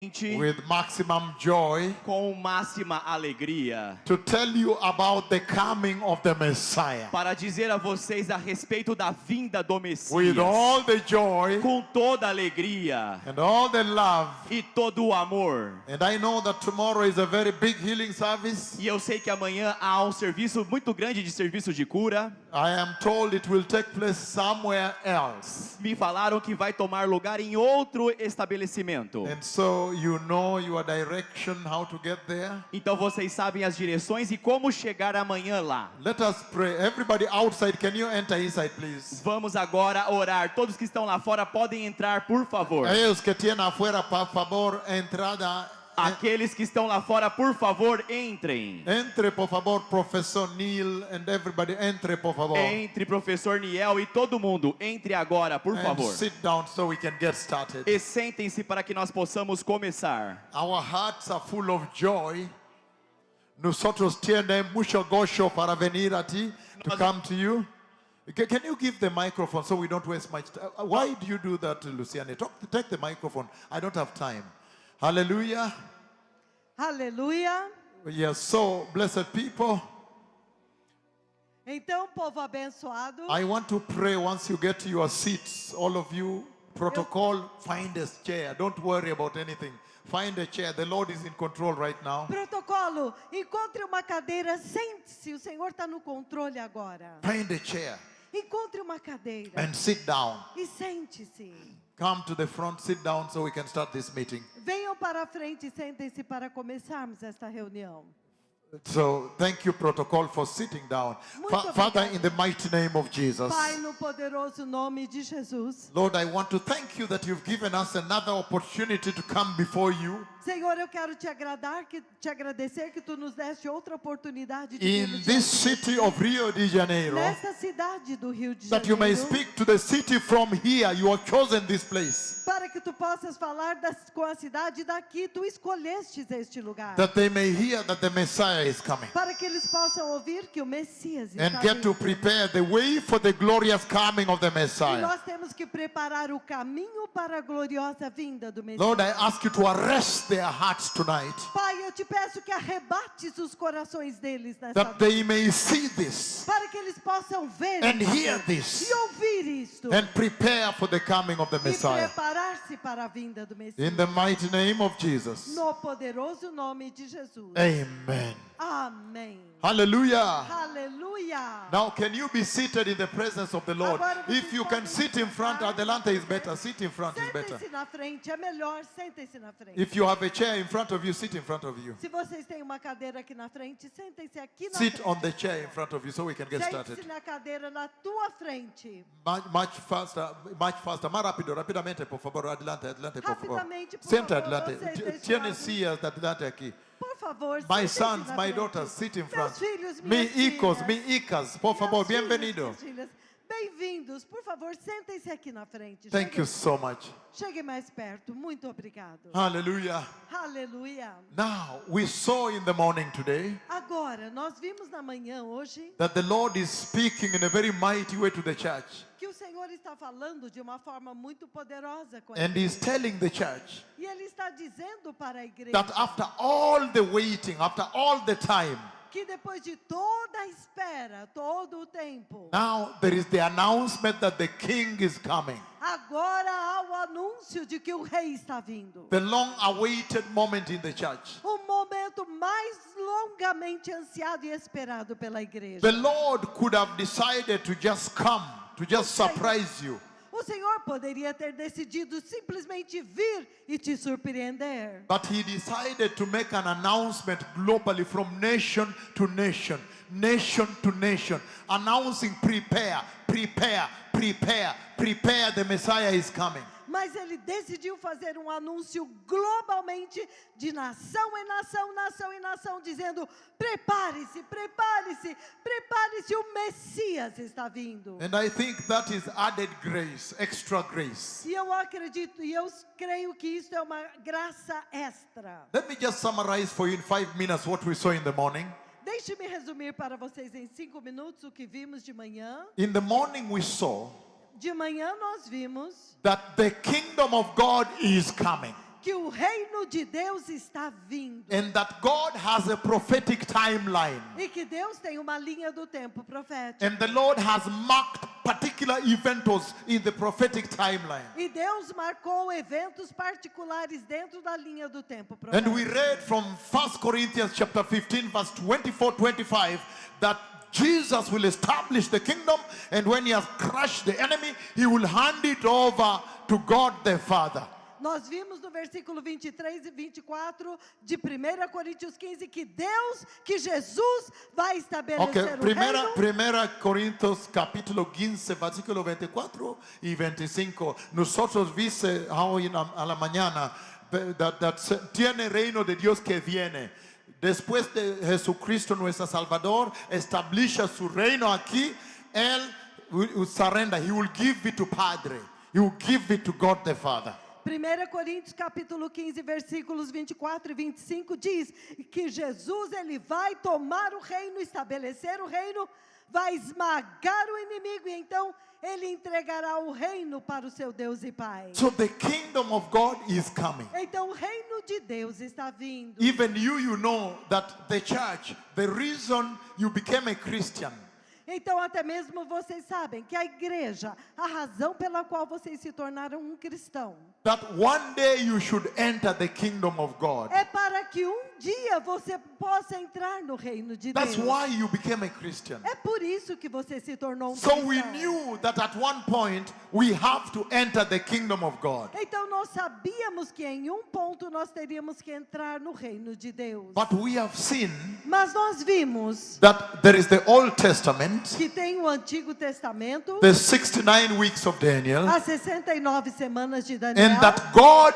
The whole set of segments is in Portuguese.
with maximum joy com máxima alegria to tell you about the coming of the Messiah. para dizer a vocês a respeito da vinda do With Messias, all the joy com toda a alegria and all the love. e todo o amor. And I know that tomorrow is a very big healing service. E eu sei que amanhã há um serviço muito grande de serviço de cura. I am told it will take place somewhere else. Me falaram que vai tomar lugar em outro estabelecimento. And so you know your direction, how to get there. Então vocês sabem as direções e como chegar amanhã lá. Let us pray. Everybody outside, can you enter inside, please? Vamos agora orar. Todos que estão lá fora podem entrar, por favor. Ellos que tienen afuera, por favor, entrada. Aqueles que estão lá fora, por favor, entrem. Entre, por favor, Professor Neil and everybody, entre, por favor. Entre professor Niel e todo mundo, entre agora, por And favor. sit down so we can get started. E sentem-se para que nós possamos começar. Our hearts are full of joy. Nosotros tiene mucho gozo para venir a ti, to come to you. Can you give the microphone so we don't waste much time? Why do you do that, Luciane? Take the microphone. I don't have time. Hallelujah. Aleluia. Yes, so blessed people. Então, povo abençoado, I want to pray once you get to your seats, all of you. Protocol, find a chair. Don't worry about anything. Find a chair. The Lord is in control right now. protocolo, encontre uma cadeira, sente-se, o Senhor está no controle agora. Find a chair Encontre uma cadeira and sit down. e sente-se. Come to the front, sit down so we can start this meeting. Venham para a frente e sentem-se para começarmos esta reunião. So, thank you, protocol, for sitting down. Muito Father, obrigada. in the mighty name of Jesus. Pai, no poderoso nome de Jesus. Lord, I want to thank you that you've given us another opportunity to come before you. Senhor, eu quero te agradecer que tu nos deste outra oportunidade de In virmos this diante de city of Rio de Janeiro, nesta cidade do Rio de that you may Janeiro, speak to the city from here. You have chosen this place. para que tu possas falar com a cidade daqui, tu escolhestes este lugar. That they may hear that the Messiah is coming. Para que eles possam ouvir que o Messias And está get to vindo. prepare the way for the glorious coming of the E Messiah. nós temos que preparar o caminho para a gloriosa vinda do Messias. Lord, I ask you to arrest their hearts tonight. Pai, eu te peço que arrebates os corações deles nessa That noite. they may see this Para que eles possam ver and isto hear this e ouvir isto. and prepare for the coming of the E Messiah. preparar-se para a vinda do Messias. In the mighty name of Jesus. No poderoso nome de Jesus. Amen. Amém. Hallelujah. Aleluia. Now, can you be seated in the presence of the Lord? Agora vocês If you can podem sit in front, sentar. adelante is better. Sit in front is better. Sentem-se na frente, é melhor, sentem-se na frente. If you have a chair in front of you, sit in front of you. Se vocês têm uma cadeira aqui na frente, sentem-se aqui na Sit frente. on the chair in front of you so we can get started. Sente-se na cadeira na tua frente. Much faster, much faster. Más rápido, rápidamente, por favor. Adelante, adelante, por favor. Rapidamente, por Senta favor, adelante. vocês deste Tiene lado. sillas de adelante aqui. Por favor, My sentem-se sons, na my frente. daughters, sit in front. Meus filhos, Mi minhas hijos, filhas. mi hijas, por favor, Meus filhos, bienvenido. minhas filhas. Bem-vindos. Por favor, sentem-se aqui na frente. Thank you so much. Chegue mais perto. Muito obrigado. Hallelujah. Aleluia. Now, we saw in the morning today Agora, nós vimos na manhã hoje that the Lord is speaking in a very mighty way to the church. que o Senhor está falando de uma forma muito poderosa com a And He's igreja. telling the church E Ele está dizendo para a igreja that after all the waiting, after all the time, que depois de toda a espera, todo o tempo, now there is the announcement that the King is coming. agora há o anúncio de que o rei está vindo. The long-awaited moment in the church. O momento mais longamente ansiado e esperado pela igreja. The Lord could have decided to just come, to just surprise you. O Senhor poderia ter decidido simplesmente vir e te surpreender. But He decided to make an announcement globally from nation to nation, nation to nation, announcing prepare, prepare, prepare, prepare, the Messiah is coming. Mas ele decidiu fazer um anúncio globalmente de nação em nação, nação em nação, dizendo: prepare-se, prepare-se, prepare-se, o Messias está vindo. And I think that is added grace, extra grace. E eu acredito, e eu creio que isso é uma graça extra. Let me just summarize for you in 5 minutes what we saw in the morning. Deixe-me resumir para vocês em 5 minutos o que vimos de manhã. In the morning we saw De manhã nós vimos that the kingdom of God is coming. que o reino de Deus está vindo. and that God has a prophetic timeline. E que Deus tem uma linha do tempo profético. And the Lord has marked particular events in the prophetic timeline. E Deus marcou eventos particulares dentro da linha do tempo And we profético. read from 1 Corinthians chapter 15 verse 24-25 that Jesus will establish the kingdom, and when he has crushed the enemy, he will hand it over to God the Father. Nós vimos no versículo 23 e 24 de 1 Coríntios 15 que Deus, que Jesus vai Okay, estabelecer o reino. primera Corintios capítulo 15, versículo 24 y 25. Nosotros dice hoy a la mañana that tiene reino de Dios que viene. Después de Jesucristo nuestro Salvador establisha su reino aquí, él will surrender. He will give it to Padre. He will give it to God the Father. 1 Coríntios capítulo 15, versículos 24 e 25 diz que Jesus ele vai tomar o reino, estabelecer o reino, vai esmagar o inimigo e então ele entregará o reino para o seu Deus e Pai. So the kingdom of God is coming. Então o reino de Deus está vindo. Even you know that the church, the reason you became a Christian, Então até mesmo vocês sabem que a igreja, a razão pela qual vocês se tornaram um cristão, that one day you should enter the kingdom of God. é para que dia você possa entrar no reino de That's Deus. why you became a Christian. É por isso que você se tornou um So cristão. we knew that at one point we have to enter the kingdom of God. Então nós sabíamos que em um ponto nós teríamos que entrar no reino de Deus. But we have seen Mas nós vimos that there is the Old Testament, que tem o Antigo Testamento, the 69 weeks of Daniel, as 69 semanas de Daniel, and that God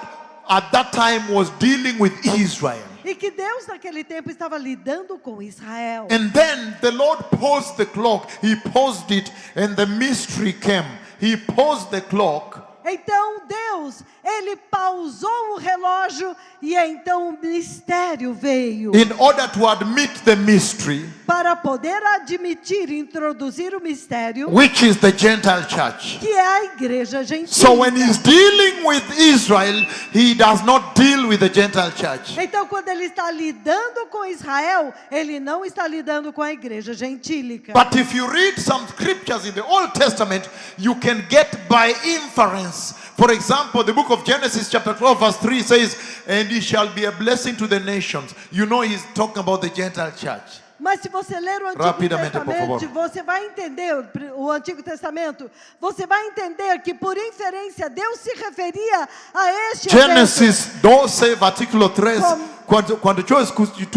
at that time was dealing with Israel. e que Deus naquele tempo estava lidando com Israel. And then the Lord paused the clock. He paused it, and the mystery came. He paused the clock. Então Deus, ele pausou o relógio e então o mistério veio. In order to admit the mystery, Para poder admitir e introduzir o mistério, which is the Gentile church. que é a igreja gentil. So when he's dealing with Israel, he does not deal with the Gentile church. Então, quando ele está lidando com Israel, ele não está lidando com a igreja gentílica. But if you read some scriptures in the Old Testament, you can get by inference. For example, the book of Genesis chapter 12 verse 3 says, and he shall be a blessing to the nations. You know he's talking about the Gentile church. Mas se você ler o Antigo Rapidamente, por Testamento, favor. você vai entender o Antigo Testamento, você vai entender que por inferência Deus se referia a este Genesis 12 versículo 3. Como- Cuando tú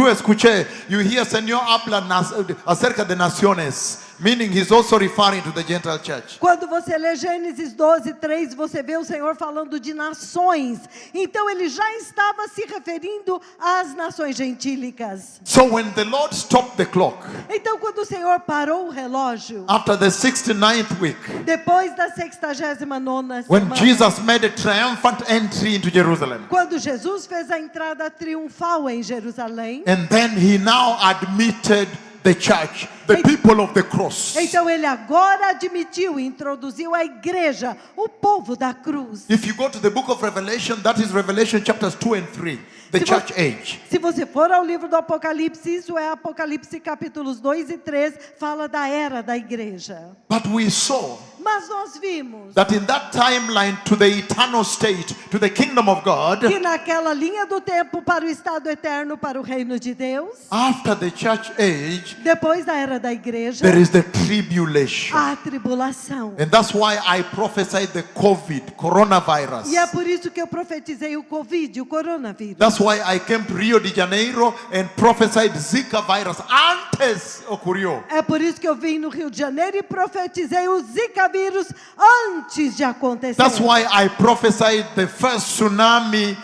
escuché, you hear Señor habla acerca de naciones. Meaning he's also referring to the Gentile church. Quando você lê Gênesis 12, 3, você vê o Senhor falando de nações. Então ele já estava se referindo às nações gentílicas. So when the Lord stopped the clock, Então quando o Senhor parou o relógio, after the 69th week, depois da 69ª when semana, Jesus made a triumphant entry into Jerusalem, quando Jesus fez a entrada triunfal em Jerusalém, and then he now admitted the church, the people of the cross. então ele agora admitiu e introduziu a igreja, o povo da cruz. If you go to the book of Revelation, that is Revelation chapters 2 and 3, the church age. Se você for ao livro do Apocalipse, isso é Apocalipse capítulos 2 e 3, fala da era da igreja. But we saw Mas nós vimos that in that timeline to the eternal state, to the kingdom of God, que naquela linha do tempo para o estado eterno, para o reino de Deus, after the church age, depois da era da igreja, there is the tribulation. a tribulação. And that's why I prophesied the coronavirus. E é por isso que eu profetizei o Covid, o coronavírus. That's why I came to Rio de Janeiro and prophesied Zika virus. Antes ocurrió. É por isso que eu vim no Rio de Janeiro e profetizei o Zika vírus antes de acontecer. That's why I prophesied the first tsunami,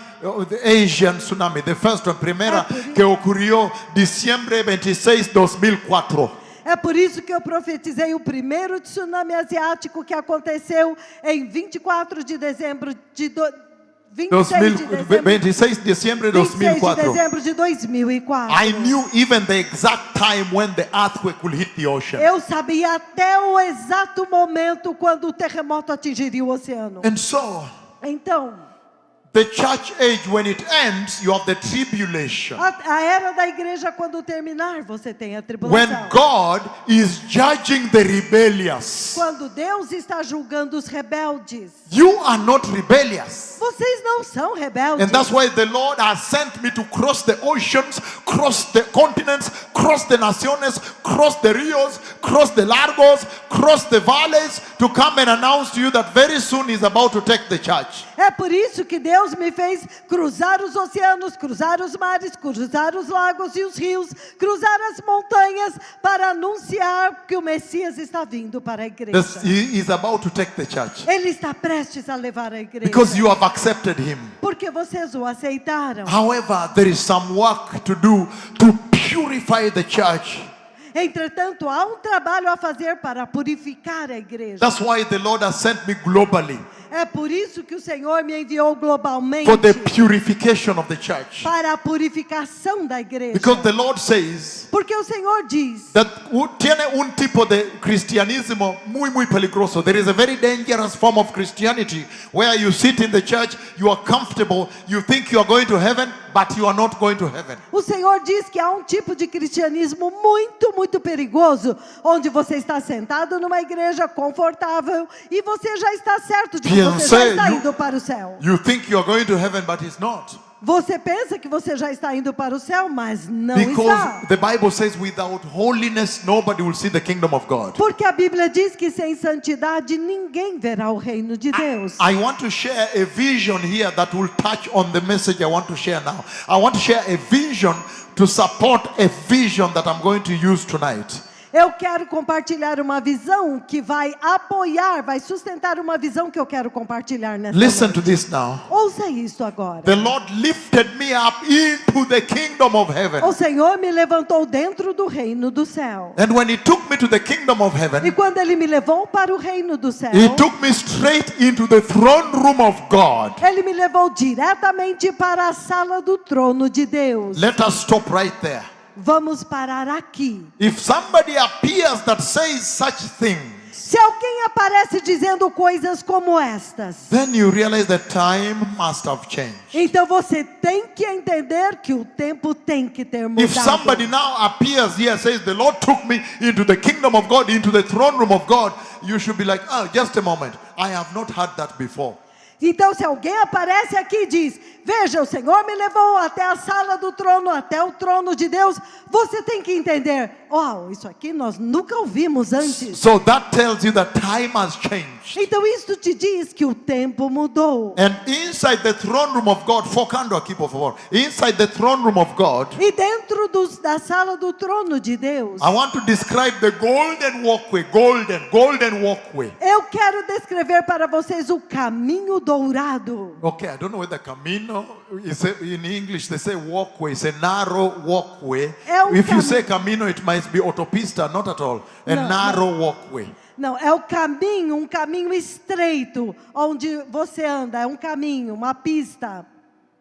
the Asian tsunami, the first one, primera, que ocurrió diciembre 26, 2004. É por isso que eu profetizei o primeiro tsunami asiático que aconteceu em 24 de dezembro de 26 de dezembro, 26 de diciembre de 26 de 2004. dezembro de 2004. I knew even the exact time when the earthquake will hit the ocean. Eu sabia até o exato momento quando o terremoto atingiria o oceano. And so, Então, The church age, when it ends, you have the tribulation. A era da igreja, quando terminar, você tem a When tribulação. God is judging the rebellious. Quando Deus está julgando os rebeldes. You are not rebellious. Vocês não são rebeldes. And that's why the Lord has sent me to cross the oceans, cross the continents, cross the naciones, cross the rios, cross the largos, cross the valleys, to come and announce to you that very soon He's about to take the church. É por isso que Deus me fez cruzar os oceanos, cruzar os mares, cruzar os lagos e os rios, cruzar as montanhas, para anunciar que o Messias está vindo para a igreja. He is about to take the church. Ele está prestes a levar a igreja. Because you have accepted Him. Porque vocês o aceitaram. However, there is some work to do to purify the church. Entretanto, há um trabalho a fazer para purificar a igreja. That's why the Lord has sent me globally É por isso que o Senhor me enviou globalmente for the purification of the church. para a purificação da igreja. Because the Lord says Porque o Senhor diz that tiene un tipo de cristianismo muy peligroso. There is a very dangerous form of Christianity where you sit in the church, you are comfortable, you think you are going to heaven, but you are not going to heaven. O Senhor diz que há um tipo de cristianismo muito perigoso, onde você está sentado numa igreja confortável e você já está certo de que você já está indo para o céu. You think you are going to heaven, but it's not. Você pensa que você já está indo para o céu, mas não Because está. the Bible says without holiness nobody will see the kingdom of God. Porque a Bíblia diz que sem santidade ninguém verá o reino de Deus. I want to share a vision here that will touch on the message I want to share now. I want to share a vision to support a vision that I'm going to use tonight. Eu quero compartilhar uma visão que vai apoiar, vai sustentar uma visão que eu quero compartilhar nessa Listen noite. to this now. Ouça isso agora. The Lord lifted me up into the kingdom of heaven. O Senhor me levantou dentro do reino do céu. And when He took me to the kingdom of E heaven, quando Ele me levou para o reino do céu, He took me straight into the throne room of God. Ele me levou diretamente para a sala do trono de Deus. Let us stop right there. Vamos parar aqui. If somebody appears that says such things, Se alguém aparece dizendo coisas como estas, then you realize that time must have changed. então você tem que entender que o tempo tem que ter If mudado. somebody now appears here and says, the Lord took me into the kingdom of God, into the throne room of God, you should be like, oh, just a moment. I have not heard that before. Então, se alguém aparece aqui e diz, veja, o Senhor me levou até a sala do trono, até o trono de Deus, você tem que entender, isso aqui nós nunca ouvimos antes. So that tells you that time has changed. Então, isso te diz que o tempo mudou. And inside the throne room of God, focando aqui, por favor. Inside the throne room of God, E dentro da sala do trono de Deus, I want to describe the golden walkway, golden walkway. eu quero descrever para vocês o caminho dourado. Okay, I don't know whether camino is in English they say walkway, it's a narrow walkway. If you say camino, it might be autopista, not at all. A narrow walkway. Não, é o caminho, um caminho estreito, onde você anda, é um caminho, uma pista.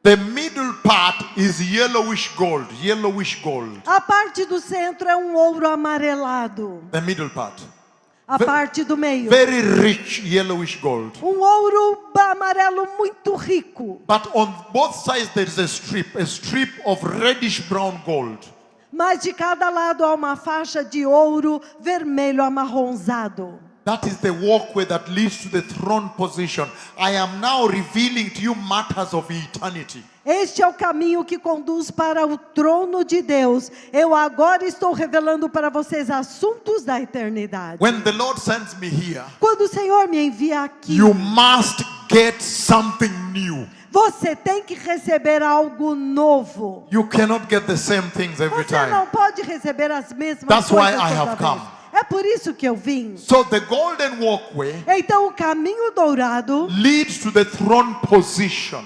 The middle part is yellowish gold, yellowish gold. A parte do centro é um ouro amarelado. The middle part. A parte do meio. Very rich yellowish gold. Um ouro amarelo muito rico. But on both sides there is a strip of reddish brown gold. Mas de cada lado há uma faixa de ouro vermelho amarronzado. That is the walkway that leads to the throne position. I am now revealing to you matters of eternity. Este é o caminho que conduz para o trono de Deus. Eu agora estou revelando para vocês assuntos da eternidade. When the Lord sends me here, Quando o Senhor me envia aqui, you must get something new. você tem que receber algo novo. You cannot get the same things every Você time. não pode receber as mesmas That's coisas why I toda have vez. come. É por isso que eu vim. So the golden walkway Então o caminho dourado leads to the throne position.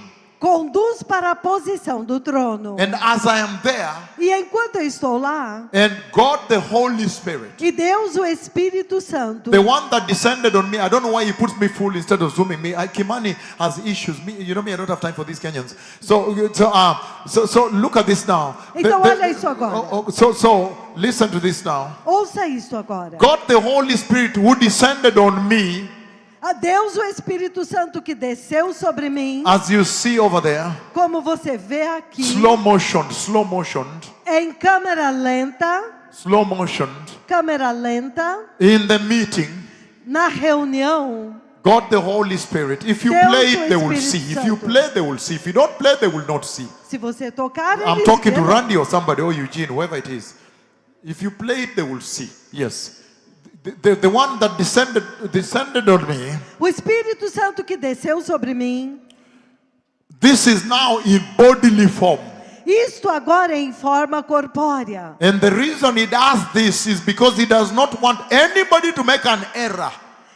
conduz para a posição do trono. And as I am there, E enquanto eu estou lá, and God the Holy Spirit, e Deus, o Espírito Santo, the one that descended on me, I don't know why He puts me full instead of zooming me. Kimani has issues. You know me, I don't have time for these Kenyans. So look at this now. Então olha isso agora. So listen to this now. Ouça isso agora. God the Holy Spirit who descended on me A Deus, o Espírito Santo que desceu sobre mim, as you see over there, como você vê aqui, slow motion, em câmera lenta, in the meeting, na reunião, God the Holy Spirit. If you Deus, play it, o they will Espírito see. If Santo. you play, they will see. If you don't play, they will not see. se você tocar, I'm eles talking to verão. Randy or somebody, or Eugene, whoever it is. If you play it, they will see. Yes. The one that descended on me, O Espírito Santo que desceu sobre mim, this is now in bodily form. isto agora é em forma corpórea. And the reason he does this is because he does not want anybody to make an error.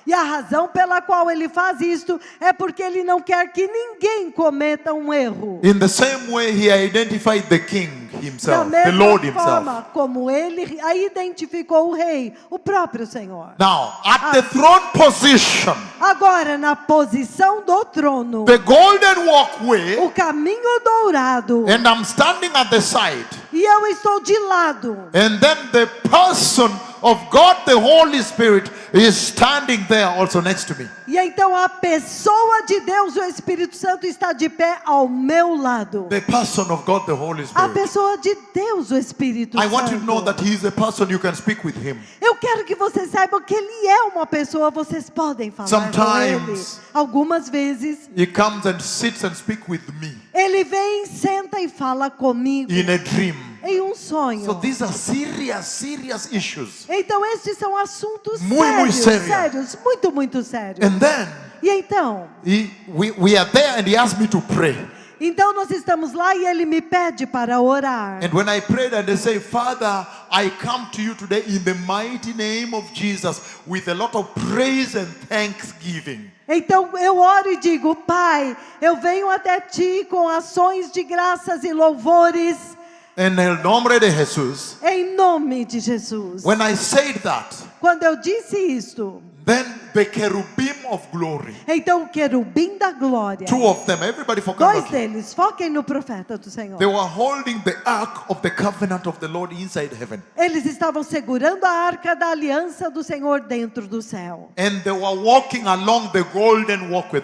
E a razão pela qual ele faz isto é porque ele não quer que ninguém cometa um erro. In the same way he identified the king Da himself, the mesma Lord himself. forma como ele identificou o rei, o próprio Senhor. Now, at the throne position, Agora, na posição do trono, the golden walkway, o caminho dourado, and I'm standing at the side. e eu estou de lado. And then the person of God, the Holy Spirit, is standing there also next to me. E então a pessoa de Deus, o Espírito Santo, está de pé ao meu lado. The person of God, the Holy A Spirit. pessoa de Deus, o Espírito I Santo. want you to know that he is a person you can speak with him. Eu quero que vocês saibam que ele é uma pessoa, vocês podem falar com ele. Sometimes Algumas vezes, he comes and sits and speaks with me ele vem, senta e fala comigo in a dream. em um sonho. So these are serious issues. Então esses são assuntos Muito sério. sérios, muito sérios. And then E então, we are there and he asked me to pray. então nós estamos lá e ele me pede para orar. And when I prayed and they say, Father, I come to you today in the mighty name of Jesus with a lot of praise and thanksgiving. Então eu oro e digo, Pai, eu venho até ti com ações de graças e louvores En el nombre de Jesús. em nome de Jesus. When I said that, Quando eu disse isto, then the cherubim of glory, então o querubim da glória, two of them, everybody focus dois on, deles, foquem no profeta do Senhor. they were holding the ark of the covenant of the Lord inside heaven. Eles estavam segurando a arca da aliança do Senhor dentro do céu. And they were walking along the golden walkway,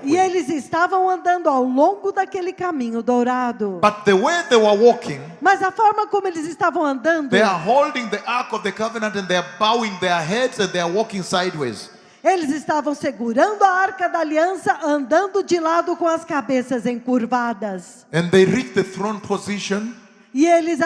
E eles estavam andando ao longo daquele caminho dourado. But the way they were walking, Mas a forma como eles estavam andando, they are holding the ark of the covenant and they are bowing their heads and they are walking sideways. eles estavam segurando a arca da aliança, andando de lado com as cabeças encurvadas. And they reached the throne position E eles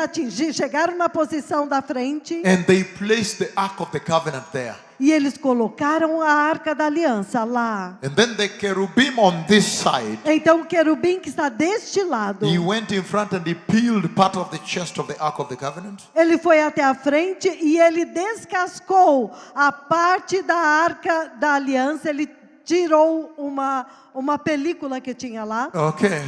chegaram na posição da frente and they placed the ark of the covenant there. e eles colocaram a arca da aliança lá. And then the cherubim on this side, Então o querubim que está deste lado, he went in front and he peeled part of the chest of the ark of the covenant. ele foi até a frente e ele descascou a parte da arca da aliança, ele tirou uma película que tinha lá. Okay,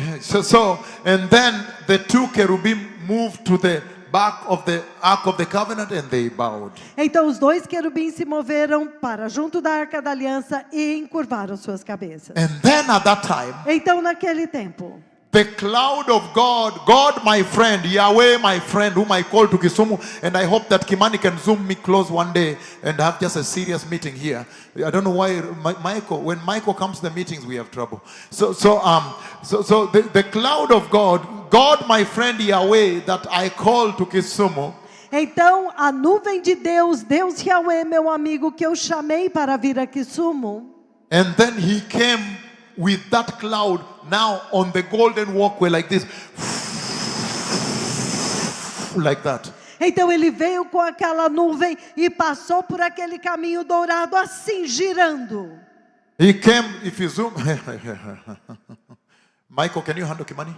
and then the two cherubim moved to the back of the ark of the covenant and they bowed. Então os dois querubins se moveram para junto da arca da aliança e encurvaram suas cabeças. And then at that time, Então naquele tempo, the cloud of God my friend, Yahweh my friend, whom I call to Kisumu, and I hope that Kimani can zoom me close one day and have just a serious meeting here. I don't know why when Michael comes to the meetings, we have trouble. So the cloud of God my friend Yahweh, that I call to Kisumu. então a nuvem de Deus, Deus Yahweh, meu amigo, que eu chamei para vir a Kisumu, And then he came with that cloud now on the golden walkway like this, like that. então ele veio com aquela nuvem e passou por aquele caminho dourado assim, girando. He came, if you zoom, Michael, can you handle Kimani?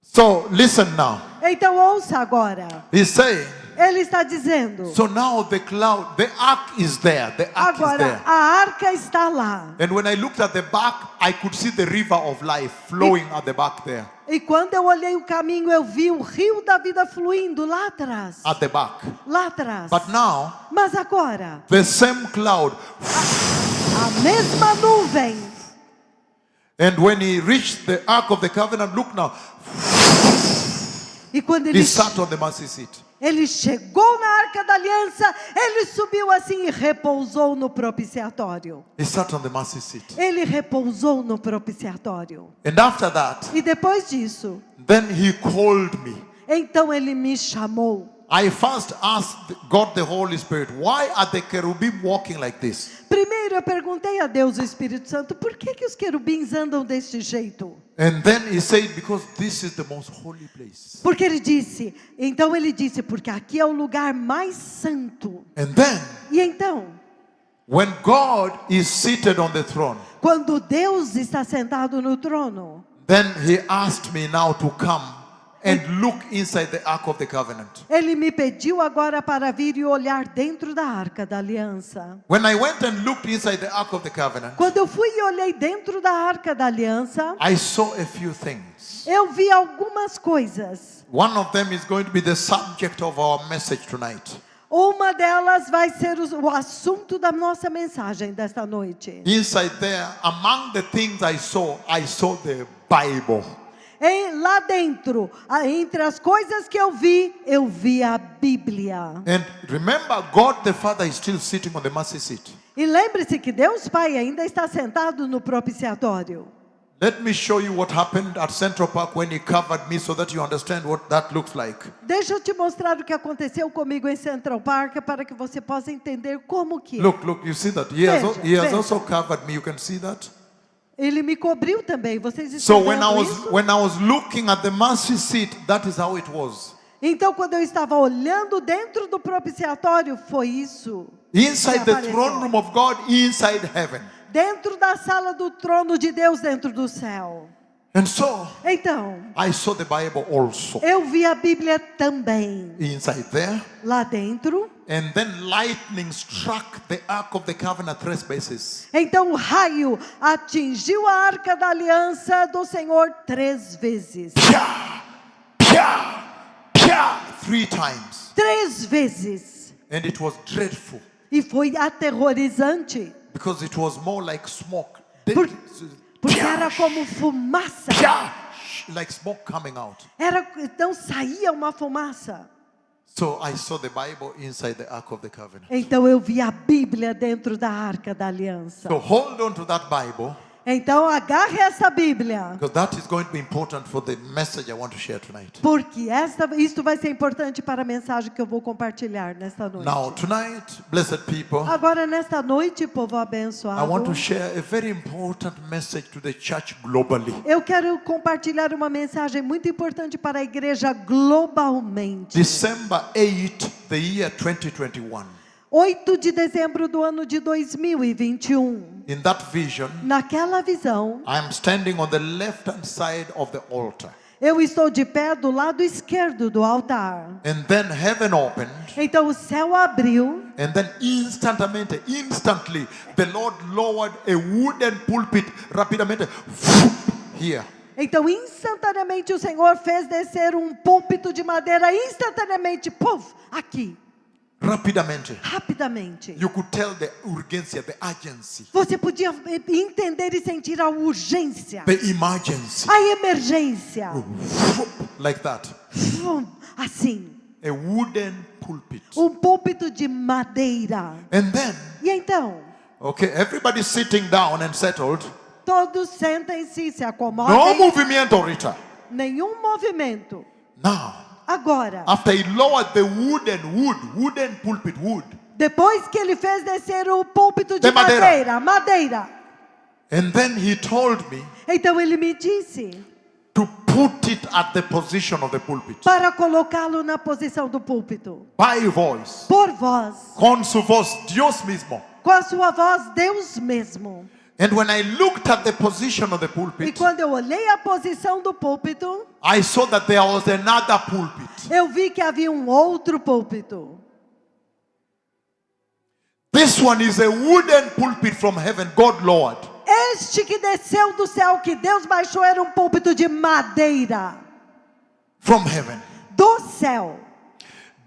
So listen now. Então ouça agora. He's saying, Ele está dizendo, so now the cloud, the ark is there. The ark is agora there. a arca está lá. And when I looked at the back, I could see the river of life flowing at the back there. E quando eu olhei o caminho, eu vi o rio da vida fluindo lá atrás. At the back. Lá atrás. But now, Mas agora, the same cloud. a mesma nuvem. And when he reached the ark of the covenant, look now, E quando he ele, sat on the mercy seat. Ele chegou na Arca da Aliança, ele subiu assim e repousou no propiciatório. He sat on the mercy seat. Ele repousou no propiciatório. And after that, E depois disso, then he called me. então ele me chamou. I first asked God the Holy Spirit, why are the cherubim walking like this? Primeiro eu perguntei a Deus, o Espírito Santo, por que os querubins andam deste jeito? And then he said, because this is the most holy place. Porque ele disse, porque aqui é o lugar mais santo. And then, E então, when God is seated on the throne, quando Deus está sentado no trono, then he asked me now to come and look inside the Ark of the Covenant. ele me pediu agora para vir e olhar dentro da Arca da Aliança. When I went and looked inside the Ark of the Covenant, Quando eu fui e olhei dentro da Arca da Aliança, I saw a few things. eu vi algumas coisas. One of them is going to be the subject of our message tonight. Uma delas vai ser o assunto da nossa mensagem desta noite. Inside there, among the things I saw the Bible. Lá dentro, entre as coisas que eu vi a Bíblia. And remember, God the Father is still sitting on the mercy seat. E lembre-se que Deus Pai ainda está sentado no propiciatório. Let me show you what happened at Central Park when he covered me so that you understand what that looks like. Deixa eu te mostrar o que aconteceu comigo em Central Park para que você possa entender como que é. Look, you see that? He has Veja. also covered me. You can see that? Ele me cobriu também. Vocês So estão vendo isso? when I was looking at the mercy seat, that is how it was. Então, quando eu estava olhando dentro do propiciatório, foi isso. Inside que the apareceu. throne room of God, inside heaven. Dentro da sala do trono de Deus, dentro do céu. And so, Então, I saw the Bible also eu vi a Bíblia também. inside there. Lá dentro. And then lightning struck the Ark of the Covenant 3 bases. Então o raio atingiu a Arca da Aliança do Senhor 3 vezes. Pia, pia, pia, 3 times. 3 vezes. And it was dreadful E foi aterrorizante. because it was more like smoke. Porque era como fumaça. Pia, like smoke coming out. Então saía uma fumaça. So I saw the Bible inside the Ark of the Covenant. Então eu vi a Bíblia dentro da Arca da Aliança. So hold on to that Bible, Então agarre essa Bíblia. because that is going to be important for the message I want to share tonight. Porque isto vai ser importante para a mensagem que eu vou compartilhar nesta noite. Now tonight, blessed people, Agora nesta noite, povo I abençoado, want to share a very important message to the church globally. eu quero compartilhar uma mensagem muito importante para a igreja globalmente. December 8, the year 2021. 8 de dezembro do ano de 2021. In that vision, Naquela visão, I am standing on the left-hand side of the altar. eu estou de pé do lado esquerdo do altar. And then heaven opened. Então o céu abriu. And then instantly, the Lord lowered a wooden pulpit rapidamente here. Então instantaneamente o Senhor fez descer um púlpito de madeira instantaneamente, puf, aqui. Rapidamente. You could tell the urgência, the urgency, Você podia entender e sentir a urgência, the emergency, a emergência. like that. Assim, A wooden pulpit. um púlpito de madeira. And then, E então, okay, everybody sitting down and settled. todos sentem-se, se No acomodem. movimiento, Rita. Nenhum movimento. Now, Agora, after he lowered the wooden pulpit, wood, depois que ele fez descer o púlpito de De madeira. madeira. and then he told me Então ele me disse to put it at the position of the pulpit. para colocá-lo na posição do púlpito. By voice, Por voz. con su voz, Dios mismo. Com a sua voz, Deus mesmo. And when I looked at the position of the E pulpit, quando eu olhei a posição do púlpito, I saw that there was another pulpit. eu vi que havia um outro púlpito. This one is a wooden pulpit from heaven, God lowered. Este que desceu do céu, que Deus baixou, era um púlpito de madeira. From heaven. Do céu.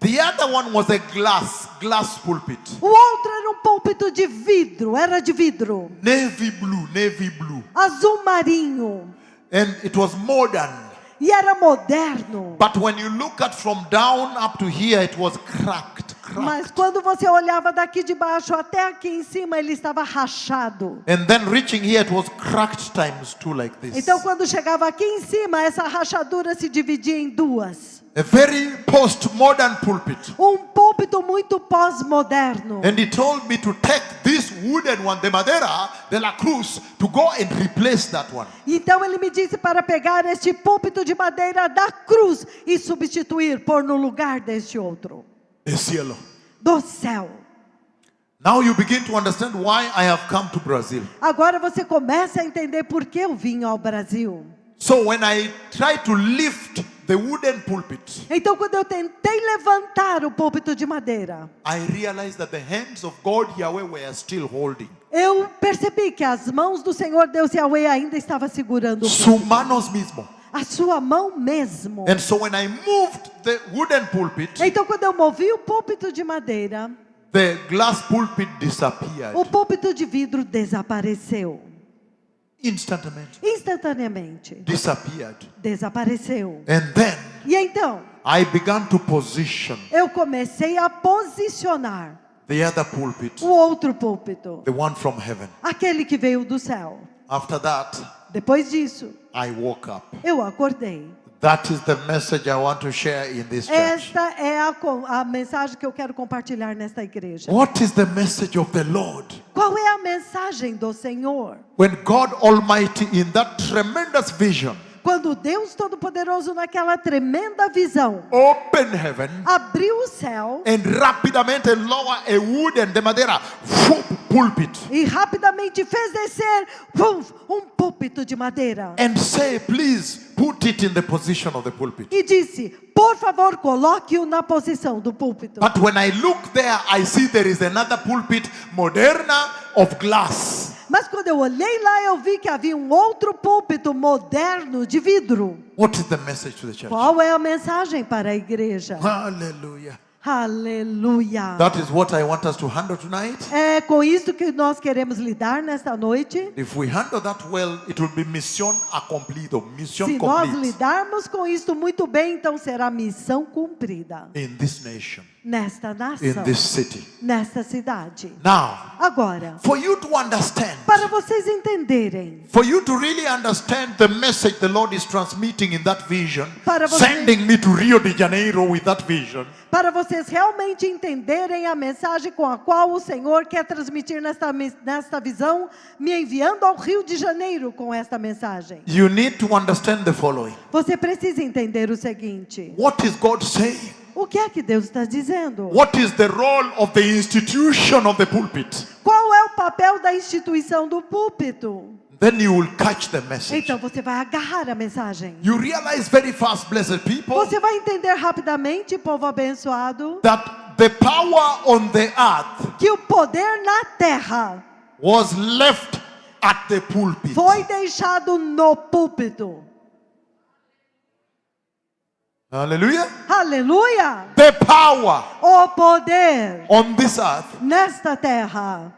The other one was a glass pulpit. O outro era um púlpito de vidro, era de vidro. Navy blue. Azul marinho. And it was modern. E era moderno. But when you look at from down up to here, it was cracked. Mas quando você olhava daqui de baixo até aqui em cima, ele estava rachado. And then reaching here, it was cracked times 2 like this. Então quando chegava aqui em cima, essa rachadura se dividia em duas. A very post-modern pulpit. Púlpito muito pós-moderno. And he told me to take this wooden one, the Madeira de la Cruz, to go and replace that one. Então ele me disse para pegar este púlpito de madeira da cruz e substituir, pôr no lugar deste outro. El cielo. Do céu. Now you begin to understand why I have come to Brazil. Agora você começa a entender por que eu vim ao Brasil. So when I try to lift the wooden pulpit, Então quando eu tentei levantar o púlpito de madeira, I realized that the hands of God Yahweh were still holding. eu percebi que as mãos do Senhor Deus Yahweh ainda estava segurando Sus manos mismo. a sua mão mesmo. And so when I moved the wooden pulpit, Então quando eu movi o púlpito de madeira, the glass pulpit disappeared o púlpito de vidro desapareceu. Instantaneamente. Disappeared. Desapareceu. And then E então, I began to position eu comecei a posicionar the other pulpit, o outro púlpito, the one from heaven. aquele que veio do céu. After that, Depois disso, I woke up. eu acordei. That is the message I want to share in this church. Esta é a mensagem que eu quero compartilhar nesta igreja. What is the message of the Lord? Qual é a mensagem do Senhor? When God Almighty, in that tremendous vision, Quando Deus Todo-Poderoso, naquela tremenda visão, opened heaven abriu o céu and rapidamente lower a wooden, de madeira, pulpit, e rapidamente fez descer um púlpito de madeira. and say, please put it in the position of the pulpit. E disse, por favor, coloque-o na posição do púlpito. But when I look there, I see there is another pulpit, moderna, of glass. Mas quando eu olhei lá, eu vi que havia um outro púlpito moderno de vidro. What is the message to the church? Qual é a mensagem para a igreja? Hallelujah. Aleluia. That is what I want us to handle tonight. É com isso que nós queremos lidar nesta noite. If we handle that well, it will be mission accomplished, mission Se nós complete lidarmos com isso muito bem, então será missão cumprida. in this nation, Nesta in nação, this city. nesta cidade. Now, Agora, for you to understand, para vocês entenderem, for you to really understand the message the Lord is transmitting in that vision, Para você- sending me to Rio de Janeiro with that vision, para vocês realmente entenderem a mensagem com a qual o Senhor quer transmitir nesta visão, me enviando ao Rio de Janeiro com esta mensagem. you need to understand the following. Você precisa entender o seguinte: What is God saying? o que é que Deus está dizendo? What is the role of the institution of the pulpit? Qual é o papel da instituição do púlpito? Then you will catch the message. Então você vai agarrar a mensagem. You realize very fast, blessed people, Você vai entender rapidamente, povo abençoado, that the power on the earth que o poder na terra was left at the pulpit. foi deixado no púlpito. Hallelujah. Aleluia! The power O poder on this earth nesta terra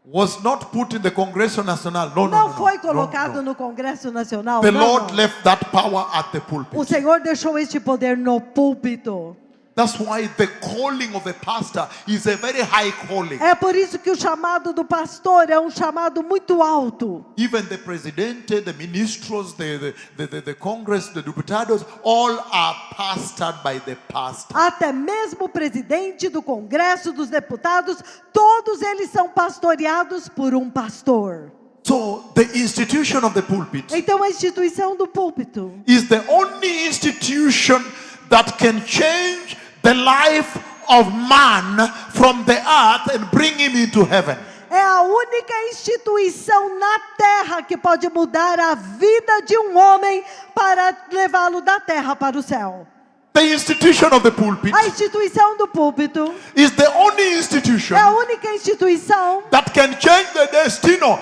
was not put in the Congresso Nacional. No, no, não no, foi no, colocado no, no. no Congresso Nacional. The não, Lord não. left that power at the O pulpit. Senhor deixou este poder no púlpito. That's why the calling of a pastor is a very high calling. É por isso que o chamado do pastor é um chamado muito alto. Even the presidente, the ministros, the Congress, the deputados, all are pastored by the pastor. Até mesmo o presidente do Congresso, dos deputados, todos eles são pastoreados por um pastor. So the institution of the pulpit Então a instituição do púlpito is the only institution that can change the life of man from the earth and bring him into heaven. é a única instituição na terra que pode mudar a vida de um homem para levá-lo da terra para o céu. The institution of the pulpit A instituição do púlpito is the only institution é a única instituição that can change the destino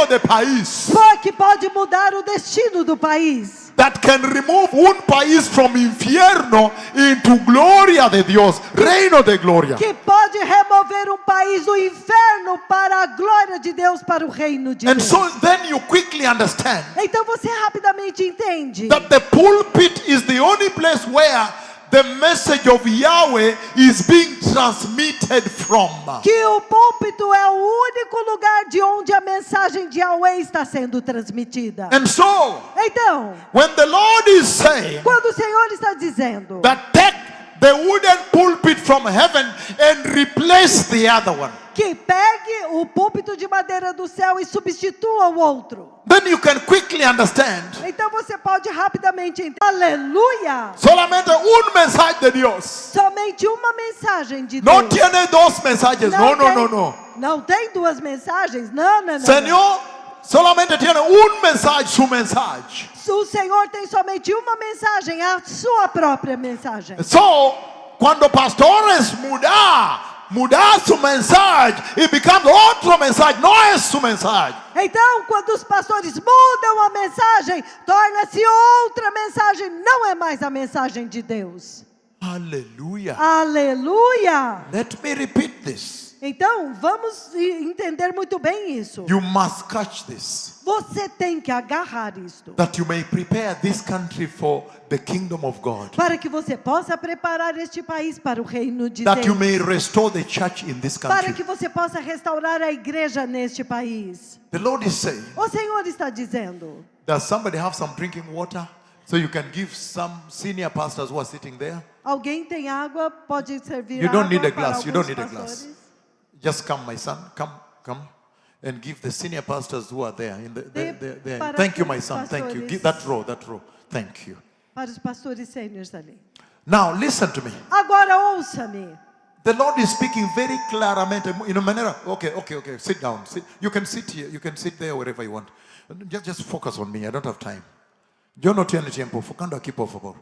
do país. que pode mudar o destino do país. that can remove un país from infierno into gloria de Dios, reino de gloria. que pode remover um país do inferno para a glória de Deus, para o reino de And Deus. so then you quickly understand Então você rapidamente entende that the pulpit is the only place where the message of Yahweh is being transmitted from. que o púlpito é o único lugar de onde a mensagem de Yahweh está sendo transmitida. And so, Então, when the Lord is saying quando o Senhor está dizendo that take the wooden pulpit from heaven and replace the other one, que pegue o púlpito de madeira do céu e substitua o outro, then you can quickly understand. então você pode rapidamente entender. Aleluia! Solamente mensaje de Dios. Somente uma mensagem de No Deus. tiene dos mensajes. No, no, tem, no, no. Não tem duas mensagens? Não, não, não. Señor solamente tiene un mensaje, su mensaje. O Senhor tem somente uma mensagem, a sua própria mensagem. So, cuando pastores mudar su mensaje, it becomes otro mensaje, no es su mensaje. Então, quando os pastores mudam a mensagem, torna-se outra mensagem, não é mais a mensagem de Deus. Aleluya. Aleluia! Let me repeat this. Então, vamos entender muito bem isso. You must catch this, Você tem que agarrar isto, that you may prepare this country for the kingdom of God, para que você possa preparar este país para o reino de that you Deus. may restore the church in this Para country. que você possa restaurar a igreja neste país. The Lord is saying, O Senhor está dizendo: does somebody have some drinking water? So you can give some senior pastors who are sitting there. alguém tem água, pode servir You don't água need a para glass. You don't alguns need a glass. pastores. Just come, my son. Come, and give the senior pastors who are there. Dê para Thank you, my aqueles son. Thank you. pastores. Give that row. Thank you. Para os pastores sêniores ali. Now listen to me. Agora ouça-me. The Lord is speaking very claramente. In a manner. Okay. Sit down. You can sit here. You can sit there wherever you want. Just focus on me. I don't have time. Yo no tiene tiempo. Focando aquí, por favor.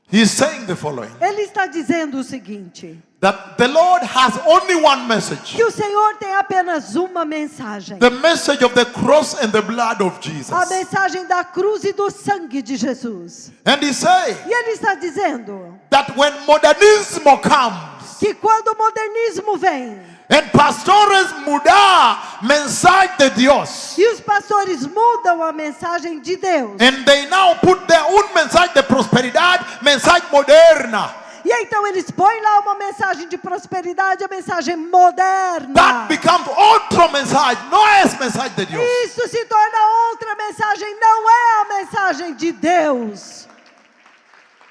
He is saying the following. Ele está dizendo o seguinte: That the Lord has only one message. que o Senhor tem apenas uma mensagem. The message of the cross and the blood of Jesus. A mensagem da cruz e do sangue de Jesus. And He's saying E ele está dizendo that when modernismo comes que quando o modernismo vem and pastores mudar mensaje de Dios, e os pastores mudam a mensagem de Deus, and they now put their own mensaje de prosperidad, mensaje moderna, e então eles põem lá uma mensagem de prosperidade, a mensagem moderna. that becomes otro mensaje, no es mensaje de Dios. Isso se torna outra mensagem, não é a mensagem de Deus.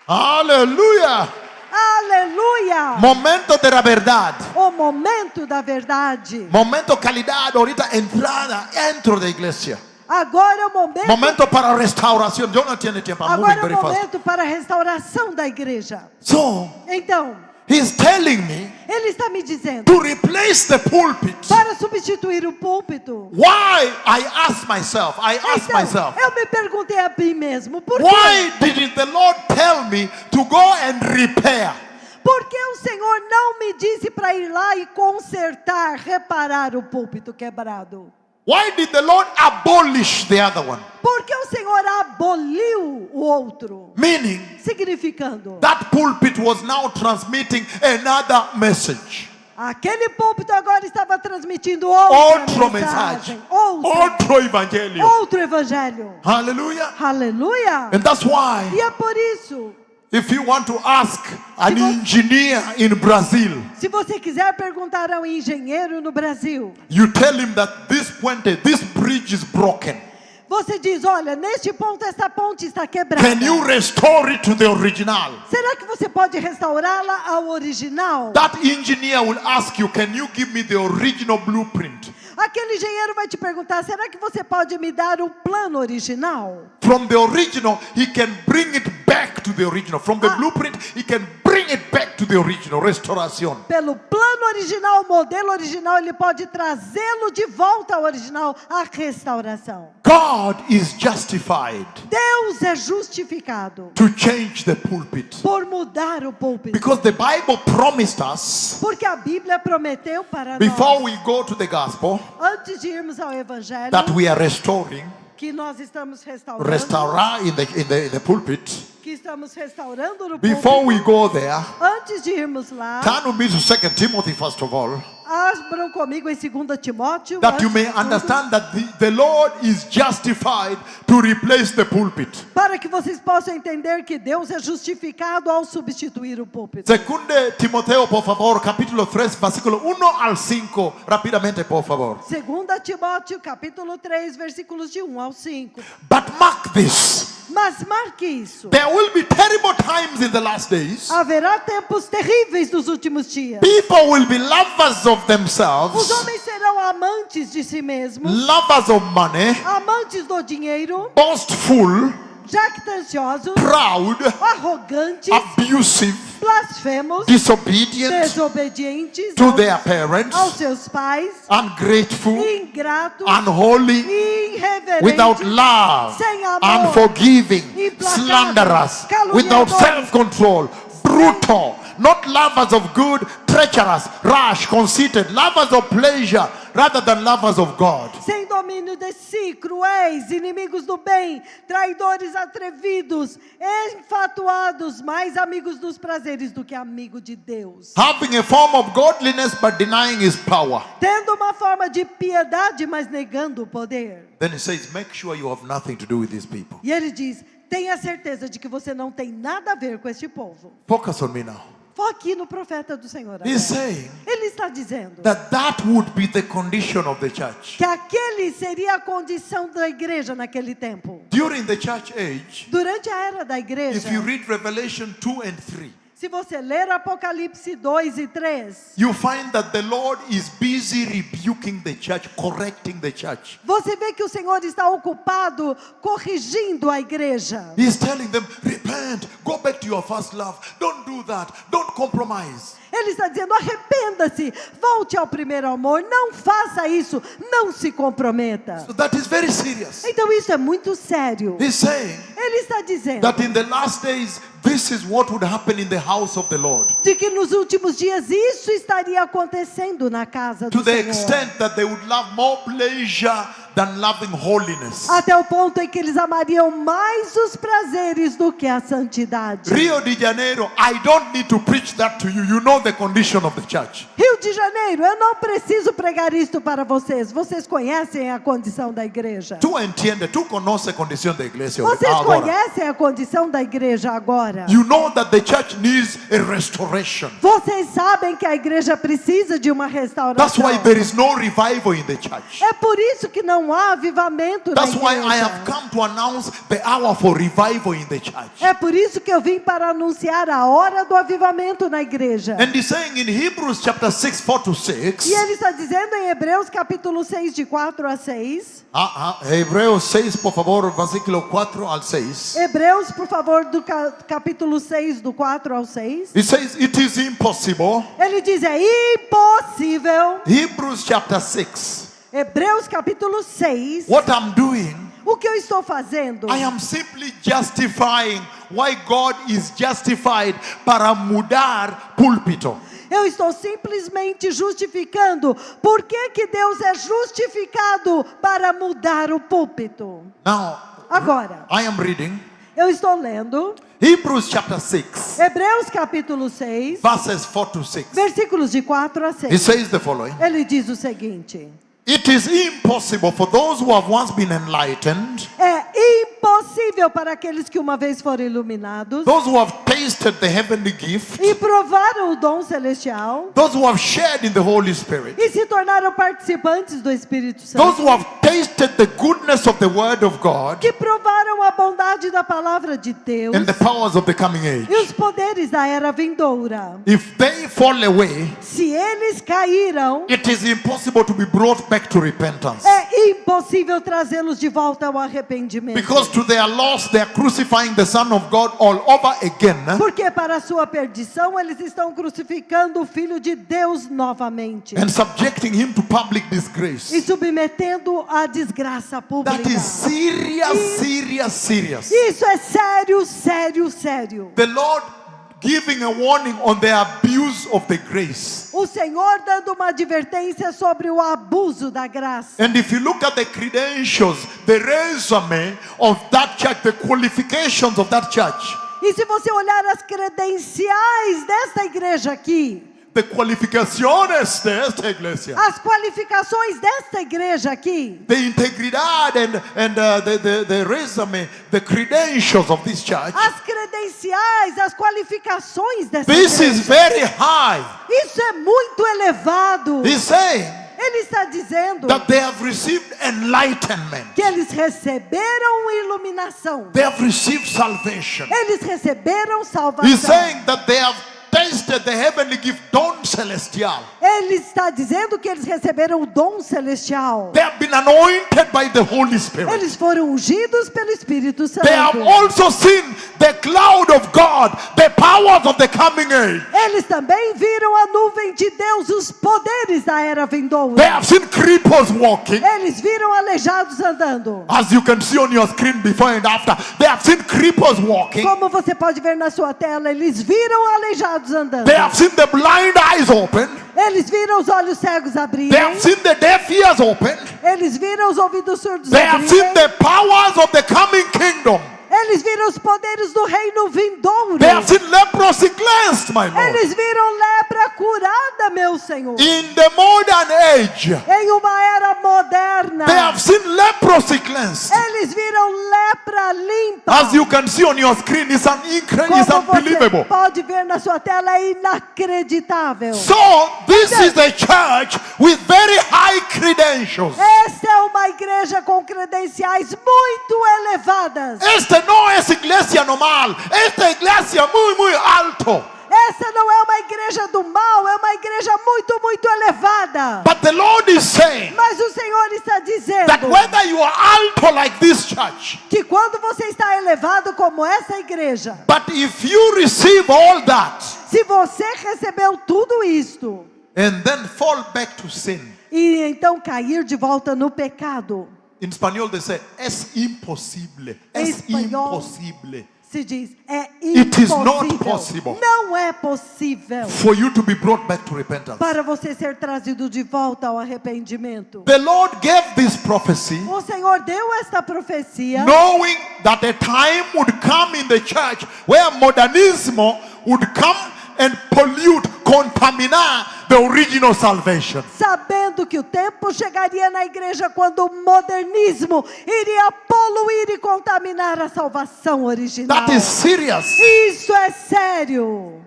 Aleluya. Aleluia! Momento de la verdad. O momento da verdade. Momento calidad, ahorita entrada dentro de iglesia. Agora é o momento. Momento para restauración. Yo no tiene tiempo. I'm moving Agora é very o fast. momento para a restauração da igreja. So, Então, He's telling me ele está me dizendo to replace the pulpit. para substituir o púlpito. Why? I ask myself. Então, eu me perguntei a mim mesmo, por Why quê? didn't the Lord tell me to go and repair? Por que o Senhor não me disse para ir lá e consertar, reparar o púlpito quebrado? Why did the Lord abolish the other one? Por que o Senhor aboliu o outro? Meaning, Significando, that pulpit was now transmitting another message. aquele púlpito agora estava transmitindo outra Outro mensagem. mensagem. Outro evangelho. Outro evangelho. Hallelujah. Aleluia! And that's why, E é por isso, if you want to ask an Se vo- engineer in Brazil, se você quiser perguntar a um engenheiro no Brasil, you tell him that this bridge is broken. você diz, olha, neste ponto esta ponte está quebrada. Can you restore it to the original? Será que você pode restaurá-la ao original? That engineer will ask you, can you give me the original blueprint? Aquele engenheiro vai te perguntar, será que você pode me dar o plano original? From the original, he can bring it back to the original. From the blueprint, he can bring it back to the original. Restauración. Pelo plano original, o modelo original, ele pode trazê-lo de volta ao original, a restauração. God is justified Deus é justificado to change the pulpit. por mudar o púlpito. Because the Bible promised us, Porque a Bíblia prometeu para before nós, we go to the gospel, antes de irmos ao Evangelho, that we are restoring que nós estamos restaurando, restaurar in the pulpit, que estamos restaurando no before we púlpito, go there, antes de irmos lá, turn with me to 2 Timothy first of all, abram comigo em 2 Timóteo, that you antes may de tudo, understand that the Lord is justified to replace the pulpit. para que vocês possam entender que Deus é justificado ao substituir o púlpito. 2 Timoteo, por favor, capítulo 3, versículo 1 al 5, rápidamente, por favor. 2 Timóteo, capítulo 3, versículos de 1 ao 5. But mark this, Mas marque isso. there will be terrible times in the last days. Haverá tempos terríveis nos últimos dias. People will be lovers of Os themselves, homens serão amantes de si mesmos, lovers of money, amantes do dinheiro, boastful, jactanciosos, proud, arrogantes, abusive, blasfemos, disobedient desobedientes to aos, their parents, aos seus pais, ungrateful, ingratos, unholy, irreverentes, without love, sem amor, unforgiving, implacáveis, slanderous, caluniadores, without self-control, brutal, not lovers of good, treacherous, rash, conceited, lovers of pleasure rather than lovers of God. sem domínio de si, cruéis, inimigos do bem, traidores atrevidos, enfatuados, mais amigos dos prazeres do que amigo de Deus. Having a form of godliness but denying his power. Tendo uma forma de piedade, mas negando o poder. Then he says, make sure you have nothing to do with these people. E ele diz, tenha certeza de que você não tem nada a ver com este povo. Focus on me now. Foque no profeta do Senhor. He's agora. saying Ele está dizendo that would be the condition of the church. que aquele seria a condição da igreja naquele tempo. During the church age, Durante a era da igreja, if you read Revelation 2 and 3, se você ler Apocalipse 2 e 3, you find that the Lord is busy rebuking the church, correcting the church. você vê que o Senhor está ocupado corrigindo a igreja. He's telling them, repent, go back to your first love. Don't do that. Don't compromise. Ele está dizendo, arrependa-se, volte ao primeiro amor, não faça isso, não se comprometa. So that is very serious. Então isso é muito sério. He's saying Ele está dizendo that in the last days, this is what would happen in the house of the Lord. de que nos últimos dias isso estaria acontecendo na casa To do the Senhor. extent that they would love more pleasure than loving holiness. Até o ponto em que eles amariam mais os prazeres do que a santidade. Rio de Janeiro, I don't need to preach that to you. You know the condition of the church. Rio de Janeiro, eu não preciso pregar isto para vocês. Vocês conhecem a condição da igreja. Tu entiende, tu conoce a condição da igreja Vocês agora. conhecem a condição da igreja agora. You know that the church needs a restoration. Vocês sabem que a igreja precisa de uma That's restauração. why there is no revival in the church. É por isso que não há avivamento na That's why I have igreja. come to announce the hour for revival in the church. É por isso que eu vim para anunciar a hora do avivamento na igreja. And he's saying in Hebrews chapter 6, 4 to 6. E ele está dizendo em Hebreus capítulo 6, de 4 a 6. Hebreus 6, por favor, versículo 4 al 6. Hebreus, por favor, do capítulo 6, do 4 ao 6. He says it is impossible. Ele diz, é impossível. Hebrews chapter 6. Hebreus capítulo 6. What I'm doing, O que eu estou fazendo? I am simply justifying why God is justified para mudar púlpito. Eu estou simplesmente justificando por que que Deus é justificado para mudar o púlpito. Now, Agora, I am reading eu estou lendo Hebrews chapter 6, Hebreus capítulo 6, verses 4 to 6. versículos de 4 a It 6. says the following. Ele diz o seguinte: It is impossible for those who have once been enlightened, é impossível para aqueles que uma vez foram iluminados those who have tasted the heavenly gift, e provaram o dom celestial those who have shared in the Holy Spirit, e se tornaram participantes do Espírito those Santo, who have tasted the goodness of the Word of God que provaram a bondade da palavra de Deus and the powers of the coming age. e os poderes da era vindoura. If they fall away, Se eles caíram, it is impossible to be brought back to repentance. é impossível trazê-los de volta ao arrependimento. Because to their loss, they are crucifying the Son of God all over again. Porque para a sua perdição eles estão crucificando o Filho de Deus novamente And subjecting him to public e disgrace. submetendo a desgraça pública. That is serious, serious, serious. Isso é sério, sério, sério. The Lord giving a warning on the abuse of the grace. O Senhor dando uma advertência sobre o abuso da graça. And if you look at the credentials, the resume of that church, the qualifications of that church, E se você olhar as credenciais desta igreja aqui, the qualificaciones de esta iglesia, as qualificações desta igreja aqui, the integridad and the resume, the credentials of this church, as credenciais, as qualificações desta this is igreja, very high. isso é muito elevado. He's saying Ele está dizendo that they have received enlightenment. que eles receberam iluminação. They have received salvation. Eles receberam He's salvação. saying that they have tasted the heavenly gift, don celestial. Ele está dizendo que eles receberam o dom celestial. They have been anointed by the Holy Spirit. Eles foram ungidos pelo Espírito Santo. They have also seen the cloud of God, the powers of the coming age. Eles também viram a nuvem de Deus, os poderes da era They vindoura. have seen creepers walking. Eles viram aleijados andando. As you can see on your screen before and after, they have seen creepers walking. Como você pode ver na sua tela, eles viram aleijados andando. They have seen the blind eyes open. Eles viram os olhos cegos abrirem. They have seen the deaf ears open. Eles viram os ouvidos surdos They have seen abrirem. the powers of the coming kingdom. Eles viram os poderes do reino vindouro. They have seen leprosy cleansed, my Lord. Eles viram lepra curada, meu Senhor. In the modern age, Em uma era moderna. they have seen leprosy cleansed. Eles viram lepra limpa. As you can see on your screen, it's it's Como unbelievable. você pode ver na sua tela, é inacreditável. So, this is a church with very high credentials. Esta é uma igreja com credenciais muito elevadas. Esta no es iglesia normal. Esta iglesia muy alto. Essa não é uma igreja do mal, é uma igreja muito, muito elevada. But the Lord is saying Mas o Senhor está dizendo that whether you are alto like this church, que quando você está elevado como essa igreja, but if you receive all that se você recebeu tudo isto and then fall back to sin, e então cair de volta no pecado, in Spanish they say, es imposible. Em Es espanhol, imposible se diz, é It is not impossível. possible. Não é possível for you to be brought back to repentance. para você ser trazido de volta ao arrependimento. The Lord gave this prophecy O Senhor deu esta profecia, knowing that a time would come in the church where modernismo would come and pollute, contaminar the original salvation. sabendo que o tempo chegaria na igreja quando o modernismo iria poluir e contaminar a salvação original. That is serious. Isso é sério.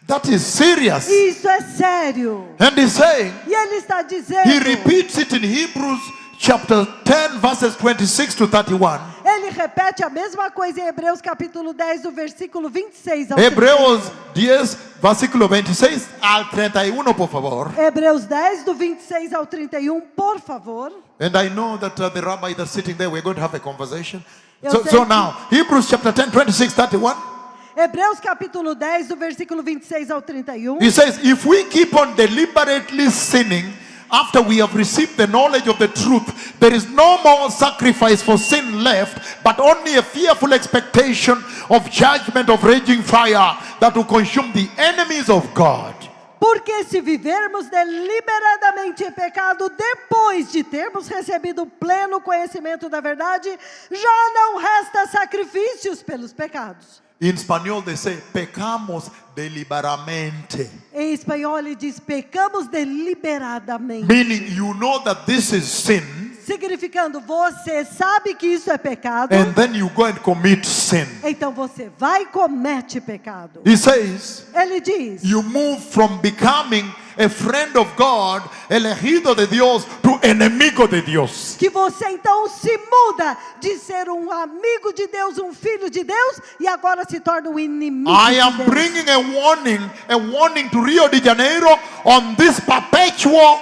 That is serious. Isso é sério. And he's saying, E ele está dizendo, he repeats it in Hebrews chapter 10 verses 26 to 31. ele repete a mesma coisa em Hebreus capítulo 10, do versículo 26 ao Hebreos 10 versículo 26 al 31, por favor. 31. Hebreus 10, do 26 ao 31, por favor. And I know that the rabbi that's sitting there, we're going to have a conversation. Eu So, sei so que- now, Hebrews chapter 10, 26, 31. Hebreus capítulo 10, do versículo 26 ao 31. He says, if we keep on deliberately sinning after we have received the knowledge of the truth, there is no more sacrifice for sin left, but only a fearful expectation of judgment of raging fire that will consume the enemies of God. Porque se vivermos deliberadamente em pecado, depois de termos recebido o pleno conhecimento da verdade, já não resta sacrifícios pelos pecados. In espanhol, they say, pecamos deliberadamente. Em espanhol ele diz, pecamos deliberadamente. Meaning, you know that this is sin, Significando, você sabe que isso é pecado, and then you go and commit sin. então você vai e comete pecado. He says, Ele diz, you move from becoming a friend of God, elegido de Dios, to enemigo de Dios. que você então se muda de ser um amigo de Deus, um filho de Deus, e agora se torna um inimigo I de am Deus. bringing a warning to Rio de Janeiro on this perpetual,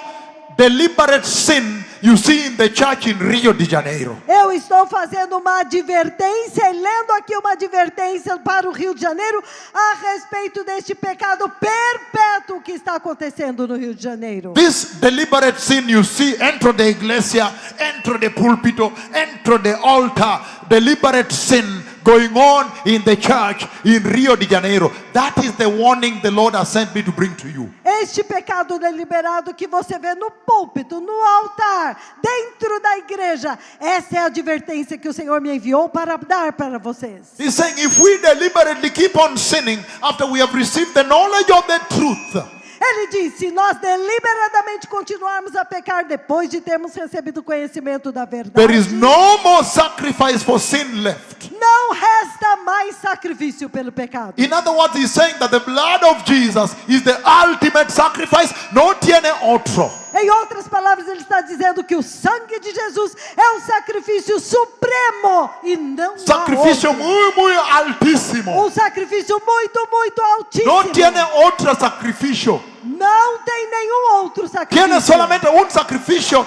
deliberate sin you see in the church in Rio de Janeiro. Eu estou fazendo uma advertência e lendo aqui uma advertência para o Rio de Janeiro a respeito deste pecado perpétuo que está acontecendo no Rio de Janeiro. This deliberate sin you see enter the iglesia, enter the pulpito, enter the altar, deliberate sin going on in the church in Rio de Janeiro. That is the warning the Lord has sent me to bring to you. Este pecado deliberado que você vê no púlpito, no altar, dentro da igreja, essa é a advertência que o Senhor me enviou para dar para vocês. He's saying if we deliberately keep on sinning after we have received the knowledge of the truth, Ele diz, se nós deliberadamente continuarmos a pecar depois de termos recebido conhecimento da verdade, there is no more sacrifice for sin left. não resta mais sacrifício pelo pecado. In other words, he's saying that the blood of Jesus is the ultimate sacrifice, no tiene otro. Em outras palavras, ele está dizendo que o sangue de Jesus é um sacrifício supremo e não Sacrificio há outro. muy, muy altísimo. Um sacrifício muito, muito altíssimo. No tiene otro sacrificio. Não tem nenhum outro sacrifício. Tiene solamente un sacrificio,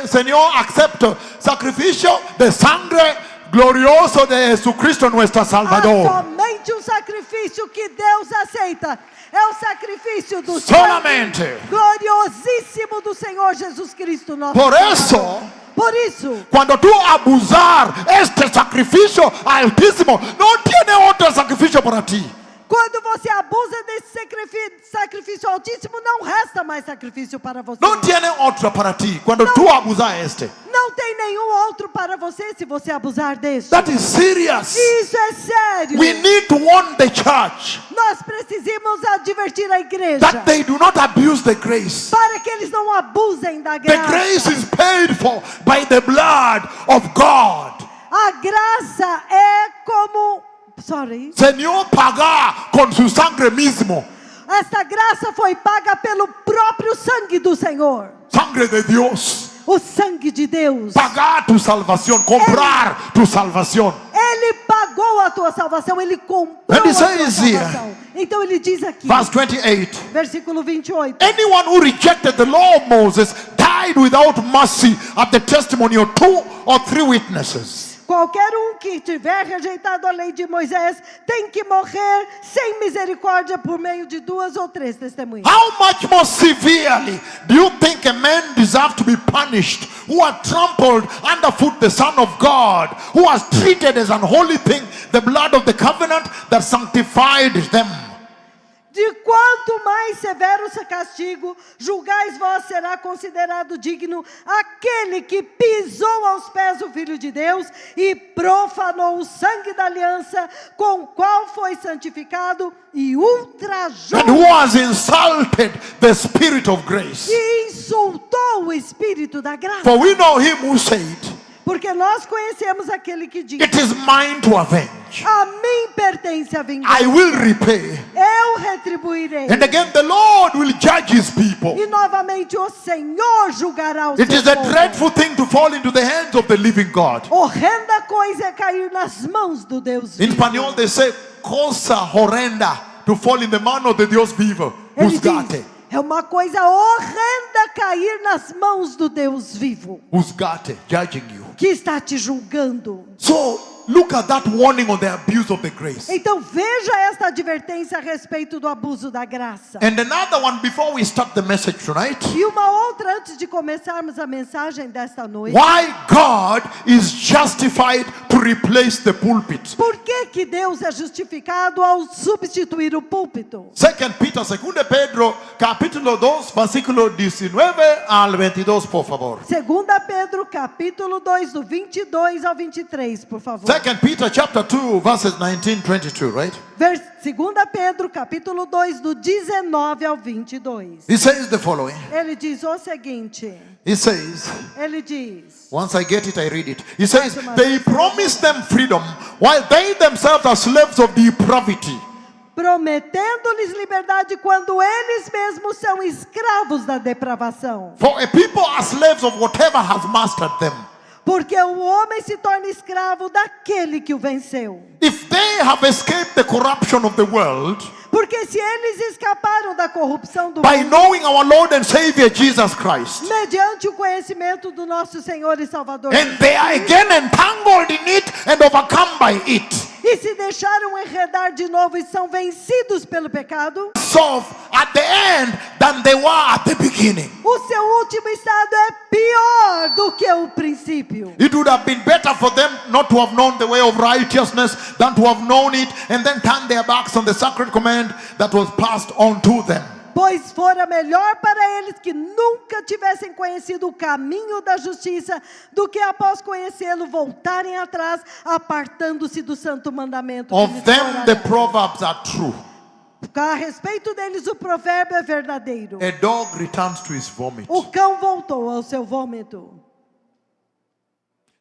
Señor, acepto. Sacrificio de sangre glorioso de Jesucristo nuestro Há Salvador. somente um sacrifício que Deus aceita. É o sacrifício do Solamente. sangue gloriosíssimo do Senhor Jesus Cristo, nosso Por Salvador. eso, Por isso, cuando tú abusar este sacrificio altísimo, no tiene otro sacrificio para ti. quando você abusa desse sacrifício altíssimo, não resta mais sacrifício para você. No tiene otro para ti cuando tú abusas este. Não tem nenhum outro para você se você abusar deste. That is serious. Isso é sério. We need to warn the church Nós precisamos advertir a igreja that they do not abuse the grace. para que eles não abusem da The graça. grace is paid for by the blood of God. A graça é como... Señor pagar con su sangre mismo. Esta graça foi paga pelo próprio sangue do Senhor. Sangre de Dios. O sangue de Deus. Pagar tu salvación, comprar tu salvación. Ele pagou a tua salvação, ele comprou And a he tua says here, salvação. Então ele diz aqui, Verse 28. versículo 28. Anyone who rejected the law of Moses died without mercy at the testimony of 2 or 3 witnesses. Qualquer que tiver rejeitado a lei de Moisés tem que morrer sem misericórdia por meio de 2 ou 3 testemunhas. How much more severely do you think a man deserves to be punished who has trampled underfoot the Son of God, who has treated as unholy thing the blood of the covenant that sanctified them? De quanto mais severo o castigo, julgais vós, será considerado digno aquele que pisou aos pés do Filho de Deus e profanou o sangue da aliança com o qual foi santificado e ultrajou. And who has insulted the Spirit of grace? E insultou o Espírito da graça. For we know him who said, Porque nós conhecemos aquele que diz: it is mine to avenge. a mim pertence a vingança. I will repay. Eu retribuirei. And again the Lord will judge his people. E novamente o Senhor julgará o It seu is a povo. dreadful thing to fall into the hands of the living God. Horrenda coisa é cair nas mãos do Deus In vivo. Espanol they say cosa horrenda to fall in the mano de Dios vivo. Ele Juzgate. diz, é uma coisa horrenda cair nas mãos do Deus vivo, Juzgate, judging you. que está te julgando. So look at that warning on the abuse of the grace. Então veja esta advertência a respeito do abuso da graça. And another one before we start the message tonight. E uma outra antes de começarmos a mensagem desta noite. Why God is justified to replace the pulpit. Por que Deus é justificado ao substituir o púlpito? 2 Peter, 2 Pedro, capítulo 2, versículo 19 al 22, por favor. 2 Pedro, capítulo 2, do 22 ao 23, por favor. 2 Peter chapter 2, verses 19, 22, right? 2 Pedro, capítulo 2, do 19 ao 22. He says the following. Ele diz o seguinte, He says, ele diz, once I get it, I read it. He says, they promised them freedom while they themselves are slaves of depravity. prometendo-lhes liberdade quando eles mesmos são escravos da depravação. For a people are slaves of whatever has mastered them. Porque o homem se torna escravo daquele que o venceu. If they have escaped the corruption of the world Porque se eles escaparam da corrupção do by mundo, knowing our Lord and Savior Jesus Christ, mediante o conhecimento do nosso Senhor e Salvador, and they are again entangled in it and overcome by it. e se deixaram enredar de novo e são vencidos pelo pecado, off at the end than they were at the beginning. o seu último estado é pior do que o princípio. It would have been better for them not to have known the way of righteousness than to have known it and then turn their backs on the sacred command that was passed on to them. Pois fora melhor para eles que nunca tivessem conhecido o caminho da justiça, do que após conhecê-lo voltarem atrás, apartando-se do santo mandamento. que Of lhes them fora the dado. proverbs are true. A respeito deles o provérbio é verdadeiro. A dog returns to his vomit. O cão voltou ao seu vômito.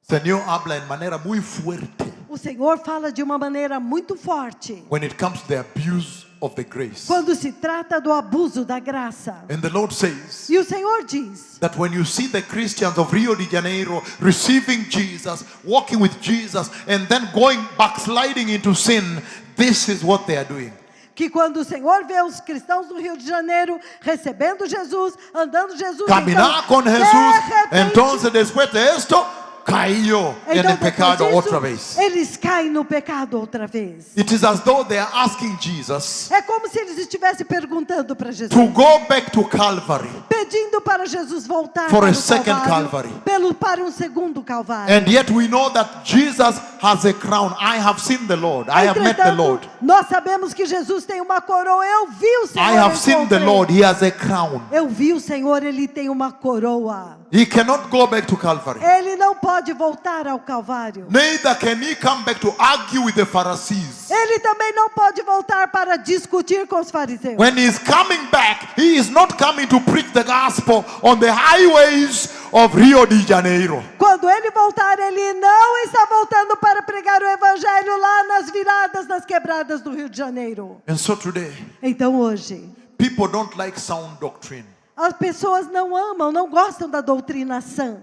Señor habla en manera muy fuerte O Senhor fala de uma maneira muito forte when it comes to the abuse of the grace. quando se trata do abuso da graça. And the Lord says E o Senhor diz that when you see the Christians of Rio de Janeiro receiving Jesus, walking with Jesus, and then going backsliding into sin, this is what they are doing. que quando o Senhor vê os cristãos do Rio de Janeiro recebendo Jesus, andando Jesus, Caminar con de Jesús, repente, entonces después de esto, cayó en então, el pecado depois disso, otra vez. eles caem no pecado outra vez. It is as though they are asking Jesus É como se eles estivessem perguntando para Jesus, to go back to Calvary. pedindo para Jesus voltar For para a o second Calvário, Calvary. para um segundo Calvário. And yet we know that Jesus has a crown. I have seen the Lord. I have met the Entretanto, Lord. nós sabemos que Jesus tem uma coroa. Eu vi o Senhor. I have seen the encontrei. Lord. He has a crown. Eu vi o Senhor, ele tem uma coroa. He cannot go back to Calvary. Ele não pode voltar ao Calvário. Neither can he come back to argue with the Pharisees. Ele também não pode voltar para discutir com os fariseus. When he is coming back, he is not coming to preach the gospel on the highways of Rio de Janeiro. Quando ele voltar, ele não está voltando para pregar o evangelho lá nas viradas, nas quebradas do Rio de Janeiro. And so today, Então hoje, people don't like sound doctrine. as pessoas não amam, não gostam da doutrina sã.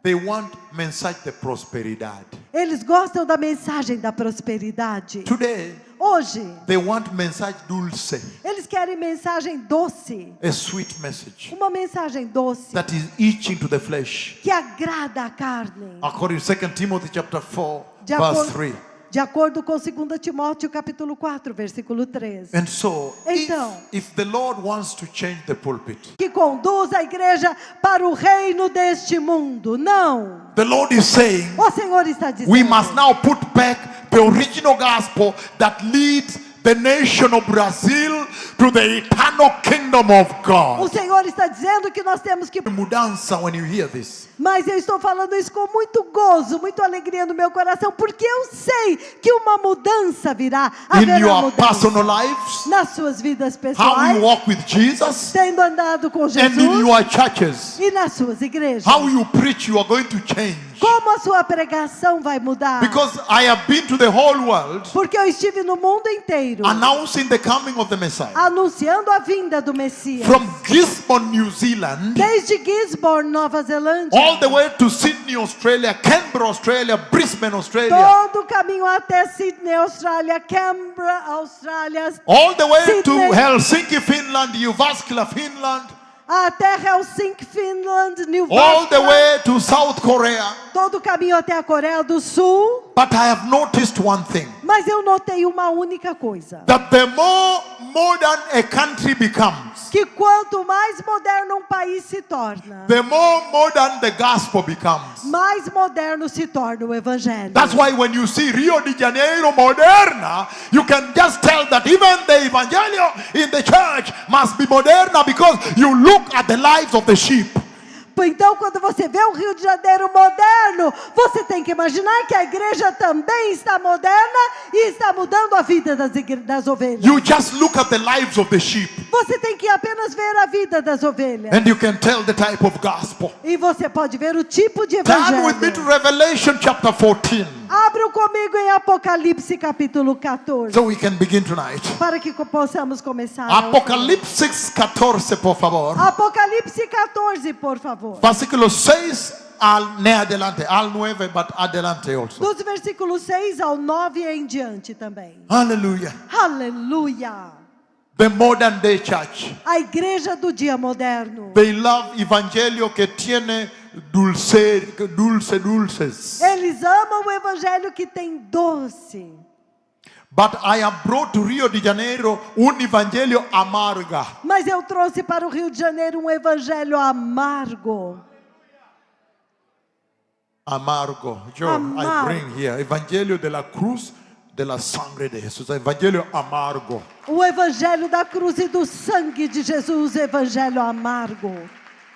They want mensagem de prosperidade. Eles gostam da mensagem da prosperidade. Today, Hoje, they want mensagem dulce, eles querem mensagem doce. a sweet message Uma mensagem doce that is itching to the flesh. que agrada a carne. According to 2 Timothy chapter 4, De verse acordo, 3. de acordo com 2 Timóteo capítulo 4, versículo 3. And so, Então, if the Lord wants to change the pulpit, que conduz a igreja para o reino deste mundo. Não. the Lord is saying, O Senhor está dizendo. we must now put back the original gospel that leads the nation of Brazil to the eternal kingdom of O God. Senhor está dizendo que nós temos que... Mudança when you hear this. Mas eu estou falando isso com muito gozo, muita alegria no meu coração, porque eu sei que uma mudança virá. In Haverá your mudança personal lives, nas suas vidas how pessoais, you walk with Jesus, tendo andado com and in Jesus, your churches, e nas suas igrejas. how you preach, you are going to change. Como a sua pregação vai mudar? Because I have been to the whole world Porque eu estive no mundo inteiro announcing the coming of the Messiah. anunciando a vinda do Messias. From Gisborne, New Zealand, Desde Gisborne, Nova Zelândia, all the way to Sydney, Australia, Canberra, Australia, Brisbane, Australia, todo o caminho até Sydney, Austrália, Canberra, Austrália, all the way to Sydney. Helsinki, Finland, Jyväskylä, Finland, até Helsinki, Finland, New all the York, way to South Korea. todo o caminho até a Coreia do Sul. But I have noticed one thing, Mas eu notei uma única coisa: that the more modern a country becomes, que quanto mais moderno um país se torna, the more modern the gospel becomes. mais moderno se torna o evangelho. That's why when you see Rio de Janeiro moderna, you can just tell that even the evangelio in the church must be moderna, because you look at the lives of the sheep. Então, quando você vê o Rio de Janeiro moderno, você tem que imaginar que a igreja também está moderna e está mudando a vida das ovelhas. You just look at the lives of the sheep, Você tem que apenas ver a vida das ovelhas. and you can tell the type of gospel. E você pode ver o tipo de Turn with me to evangelho. Revelation chapter 14, Abram comigo em Apocalipse capítulo 14, so we can begin tonight. para que possamos começar. Apocalipse 14, por favor. Apocalipse 14, por favor. Versículo 6 al adelante, al 9, but adelante also. Dos versículos 6 ao 9 em diante também. Hallelujah. Aleluia! The modern day church. A igreja do dia moderno. They love evangelio que tiene dulces. Eles amam o evangelho que tem doce. But I have brought to Rio de Janeiro un evangelio amarga. Mas eu trouxe para o Rio de Janeiro um evangelho amargo. Amargo. Joe, I bring here Evangelio de la Cruz de la Sangre de Jesús. Evangelio amargo. O evangelho da cruz e do sangue de Jesus, evangelho amargo.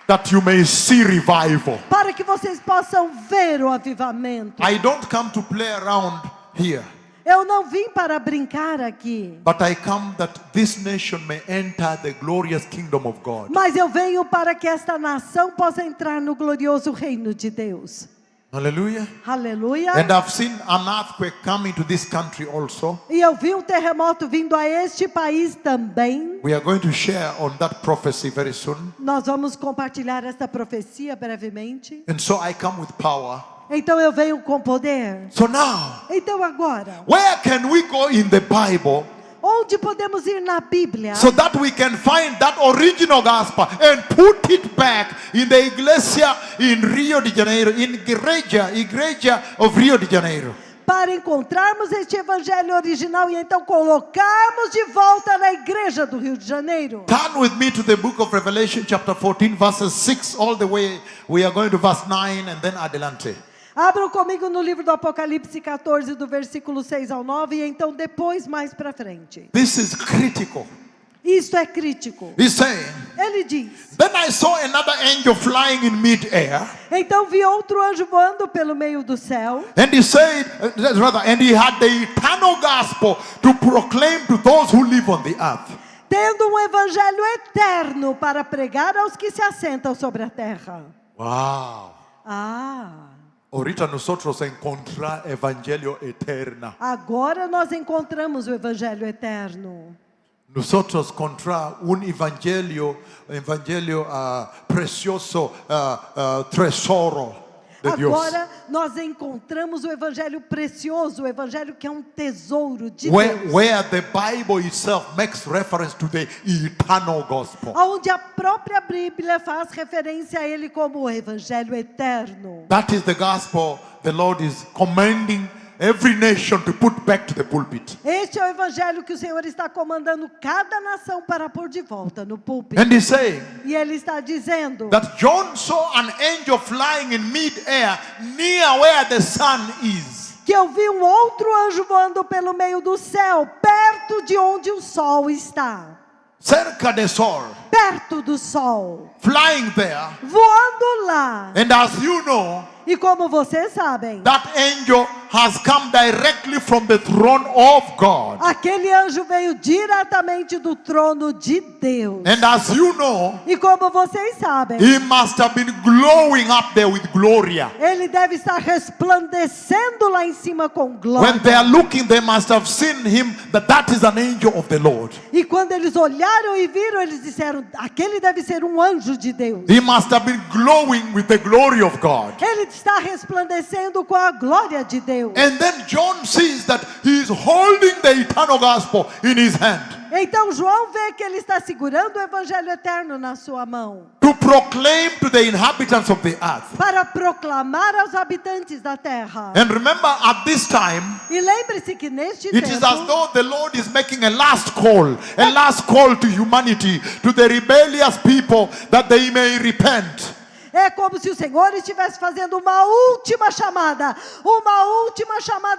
That you may see revival. Para que vocês possam ver o avivamento. I don't come to play around here. Eu não vim para brincar aqui. But I come that this nation may enter the glorious kingdom of God. Mas eu venho para que esta nação possa entrar no glorioso reino de Deus. Hallelujah. Aleluia. And I've seen an earthquake coming to this country also. E eu vi um terremoto vindo a este país também. We are going to share on that prophecy very soon. Nós vamos compartilhar esta profecia brevemente. And so I come with power. Então eu venho com poder. So now, Então agora, where can we go in the Bible onde podemos ir na Bíblia? so that we can find that original gospel and put it back in the iglesia in Rio de Janeiro, in igreja of Rio de Janeiro? Para encontrarmos este evangelho original e então colocarmos de volta na igreja do Rio de Janeiro. Turn with me to the book of Revelation chapter 14 verses 6 all the way. We are going to verse 9 and then adelante. Abram comigo no livro do Apocalipse 14, do versículo 6 ao 9, e então depois mais para frente. This is critical. Isto é crítico. He's saying, Ele diz: then I saw another angel flying in mid-air. então vi outro anjo voando pelo meio do céu. And he said, and he had the eternal gospel to proclaim to those who live on the earth. Tendo um evangelho eterno para pregar aos que se assentam sobre a terra. Wow. Ahorita nosotros encontrar evangelio eterna. Agora nós encontramos o evangelho eterno. Nosotros encontrar evangelio precioso, tesoro de Deus. Agora nós encontramos o evangelho precioso, o evangelho que é um tesouro de Where Deus. the Bible itself makes reference to the eternal gospel. Onde a própria Bíblia faz referência a ele como o evangelho eterno. That is the gospel the Lord is commanding every nation to put back to the pulpit. Este é o evangelho que o Senhor está comandando cada nação para pôr de volta no púlpito. And he's saying E ele está dizendo that John saw an angel flying in mid-air near where the sun is. que eu vi um outro anjo voando pelo meio do céu, perto de onde o sol está. Cerca de sol. Perto do sol. Flying there. Voando lá. And as you know, E como vocês sabem, that angel has come directly from the throne of God. aquele anjo veio diretamente do trono de Deus. And as you know, E como vocês sabem, he must have been glowing up there with gloria. ele deve estar resplandecendo lá em cima com glória. When they are looking, they must have seen him that is an angel of the Lord. E quando eles olharam e viram, eles disseram: aquele deve ser um anjo de Deus. He must have been glowing with the glory of God. Ele está resplandecendo com a glória de Deus. And then John sees that he is holding the eternal gospel in his hand Então João vê que ele está segurando o evangelho eterno na sua mão, to proclaim to the inhabitants of the earth. para proclamar aos habitantes da terra. And remember, at this time, E lembre-se que neste it is as tempo, though the Lord is making a last call to humanity, to the rebellious people, that they may repent. é como se o Senhor estivesse fazendo uma última chamada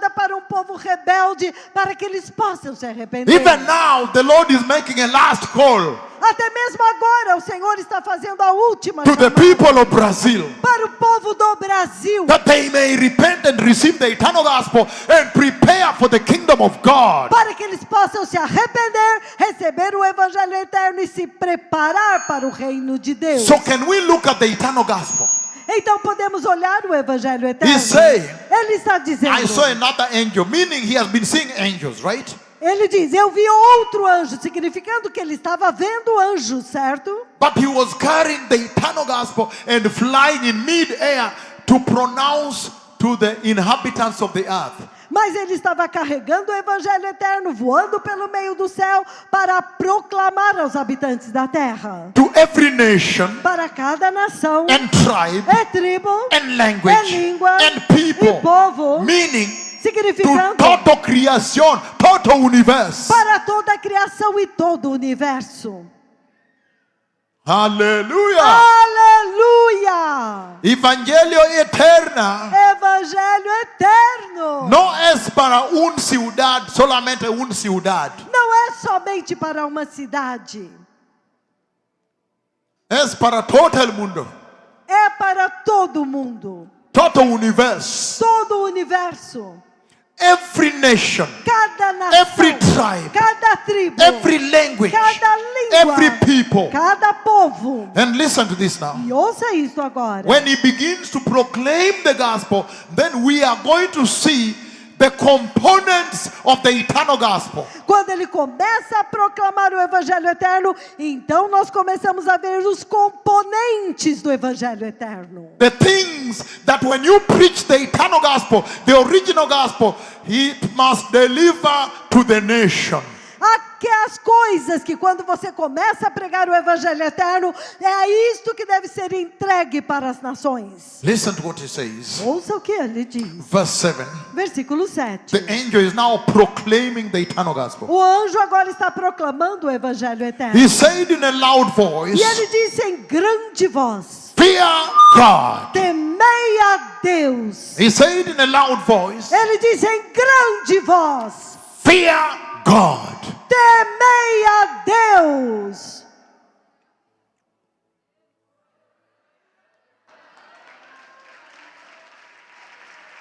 para um povo rebelde, para que eles possam se arrepender. Even now, the Lord is making a last call Até mesmo agora o Senhor está fazendo a última to the chamada people of Brazil, para o povo do Brasil, that they may repent and receive the eternal gospel and prepare for the kingdom of God. para que eles possam se arrepender, receber o evangelho eterno e se preparar para o reino de Deus. So can we look at the eternal gospel? Então podemos olhar o evangelho eterno. He's saying, Ele está dizendo, I saw another angel, meaning he has been seeing angels, right? ele diz, eu vi outro anjo, significando que ele estava vendo anjos, certo? But he was carrying the eternal gospel and flying in mid-air to pronounce to the inhabitants of the earth. Mas ele estava carregando o evangelho eterno, voando pelo meio do céu, para proclamar aos habitantes da terra. To every nation Para cada nação, and tribe tribo, and language língua, and people. e povo. Meaning, significando total creation, total universe. para toda a criação e todo o universo. Hallelujah. Aleluia! Evangelio eterna Evangelho eterno. no es para un ciudad, solamente un ciudad. Não é somente para uma cidade. Es para todo el mundo, É para todo mundo. todo universe, Todo o universo. every nation, Cada nação. every tribe, Cada tribo. every language, Cada língua. every people. Cada povo. And listen to this now. E ouça isso agora. When he begins to proclaim the gospel, then we are going to see the components of the eternal gospel. Quando ele começa a proclamar o Evangelho eterno, então nós começamos a ver os componentes do Evangelho eterno. The things that when you preach the eternal gospel, the original gospel, it must deliver to the nation. Aquelas coisas que quando você começa a pregar o Evangelho eterno, é isto que deve ser entregue para as nações. Listen to what he says. Ouça o que ele diz. Verse 7. Versículo 7. The angel is now proclaiming the eternal gospel. O anjo agora está proclamando o Evangelho eterno. He said in a loud voice, E ele disse em grande voz: fear God. temei a Deus. He said in a loud voice, Ele disse em grande voz: fear God. temei a Deus.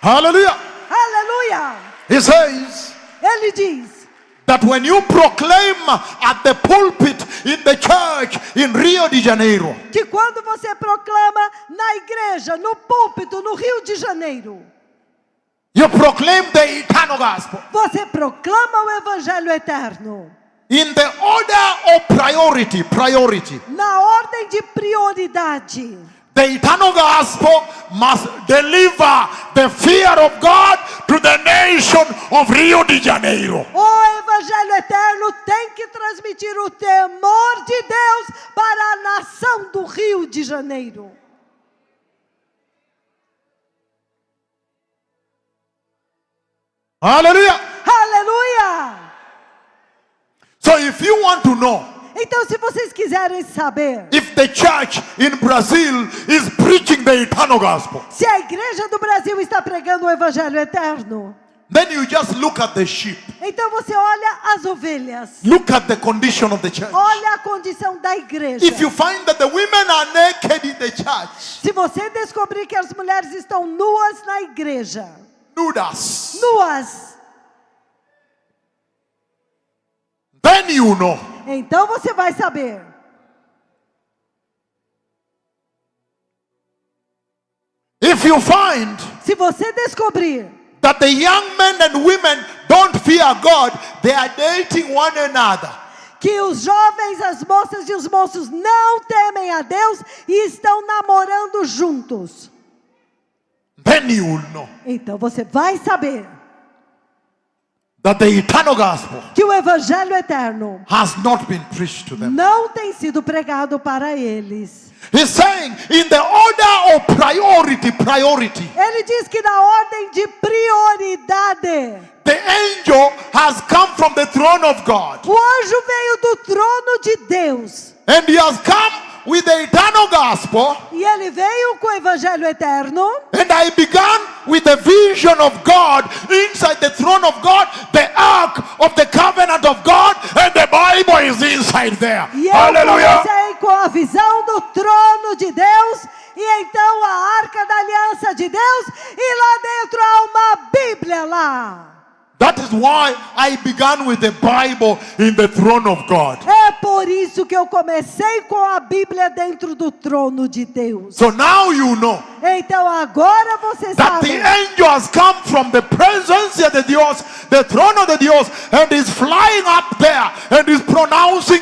Hallelujah. Aleluia. He says Ele diz that when you proclaim at the pulpit in the church in Rio de Janeiro, que quando você proclama na igreja, no púlpito, no Rio de Janeiro, you proclaim the eternal gospel. você proclama o Evangelho eterno. In the order of priority. Na ordem de prioridade. The eternal gospel must deliver the fear of God to the nation of Rio de Janeiro. O Evangelho eterno tem que transmitir o temor de Deus para a nação do Rio de Janeiro. Hallelujah. Aleluia! So if you want to know Então, se vocês quiserem saber if the church in Brazil is preaching the eternal gospel, se a igreja do Brasil está pregando o Evangelho eterno, then you just look at the sheep. então você olha as ovelhas. Look at the condition of the church. Olha a condição da igreja. If you find that the women are naked in the church, Se você descobrir que as mulheres estão nuas na igreja, nudas, nuas, then you know então você vai saber. if you find Se você descobrir that the young men and women don't fear God, they are dating one another, que os jovens, as moças e os moços não temem a Deus e estão namorando juntos, then you will know então você vai saber that the eternal gospel que o Evangelho eterno has not been preached to them. não tem sido pregado para eles. He's saying in the order of priority, Ele diz que na ordem de prioridade, the angel has come from the throne of God, o anjo veio do trono de Deus. and he has come with the eternal gospel, E ele veio com o Evangelho eterno. and I began with the vision of God inside the throne of God, the ark of the covenant of God, and the Bible is inside there. E eu Hallelujah. comecei com a visão do trono de Deus. E então a arca da aliança de Deus. E lá dentro há uma Bíblia lá. That is why I began with the Bible in the throne of God. É por isso que eu comecei com a Bíblia dentro do trono de Deus. So now you know Então agora você that sabe the angel has come from the presence de Dios, the throne of the Dios, and is flying up there and is pronouncing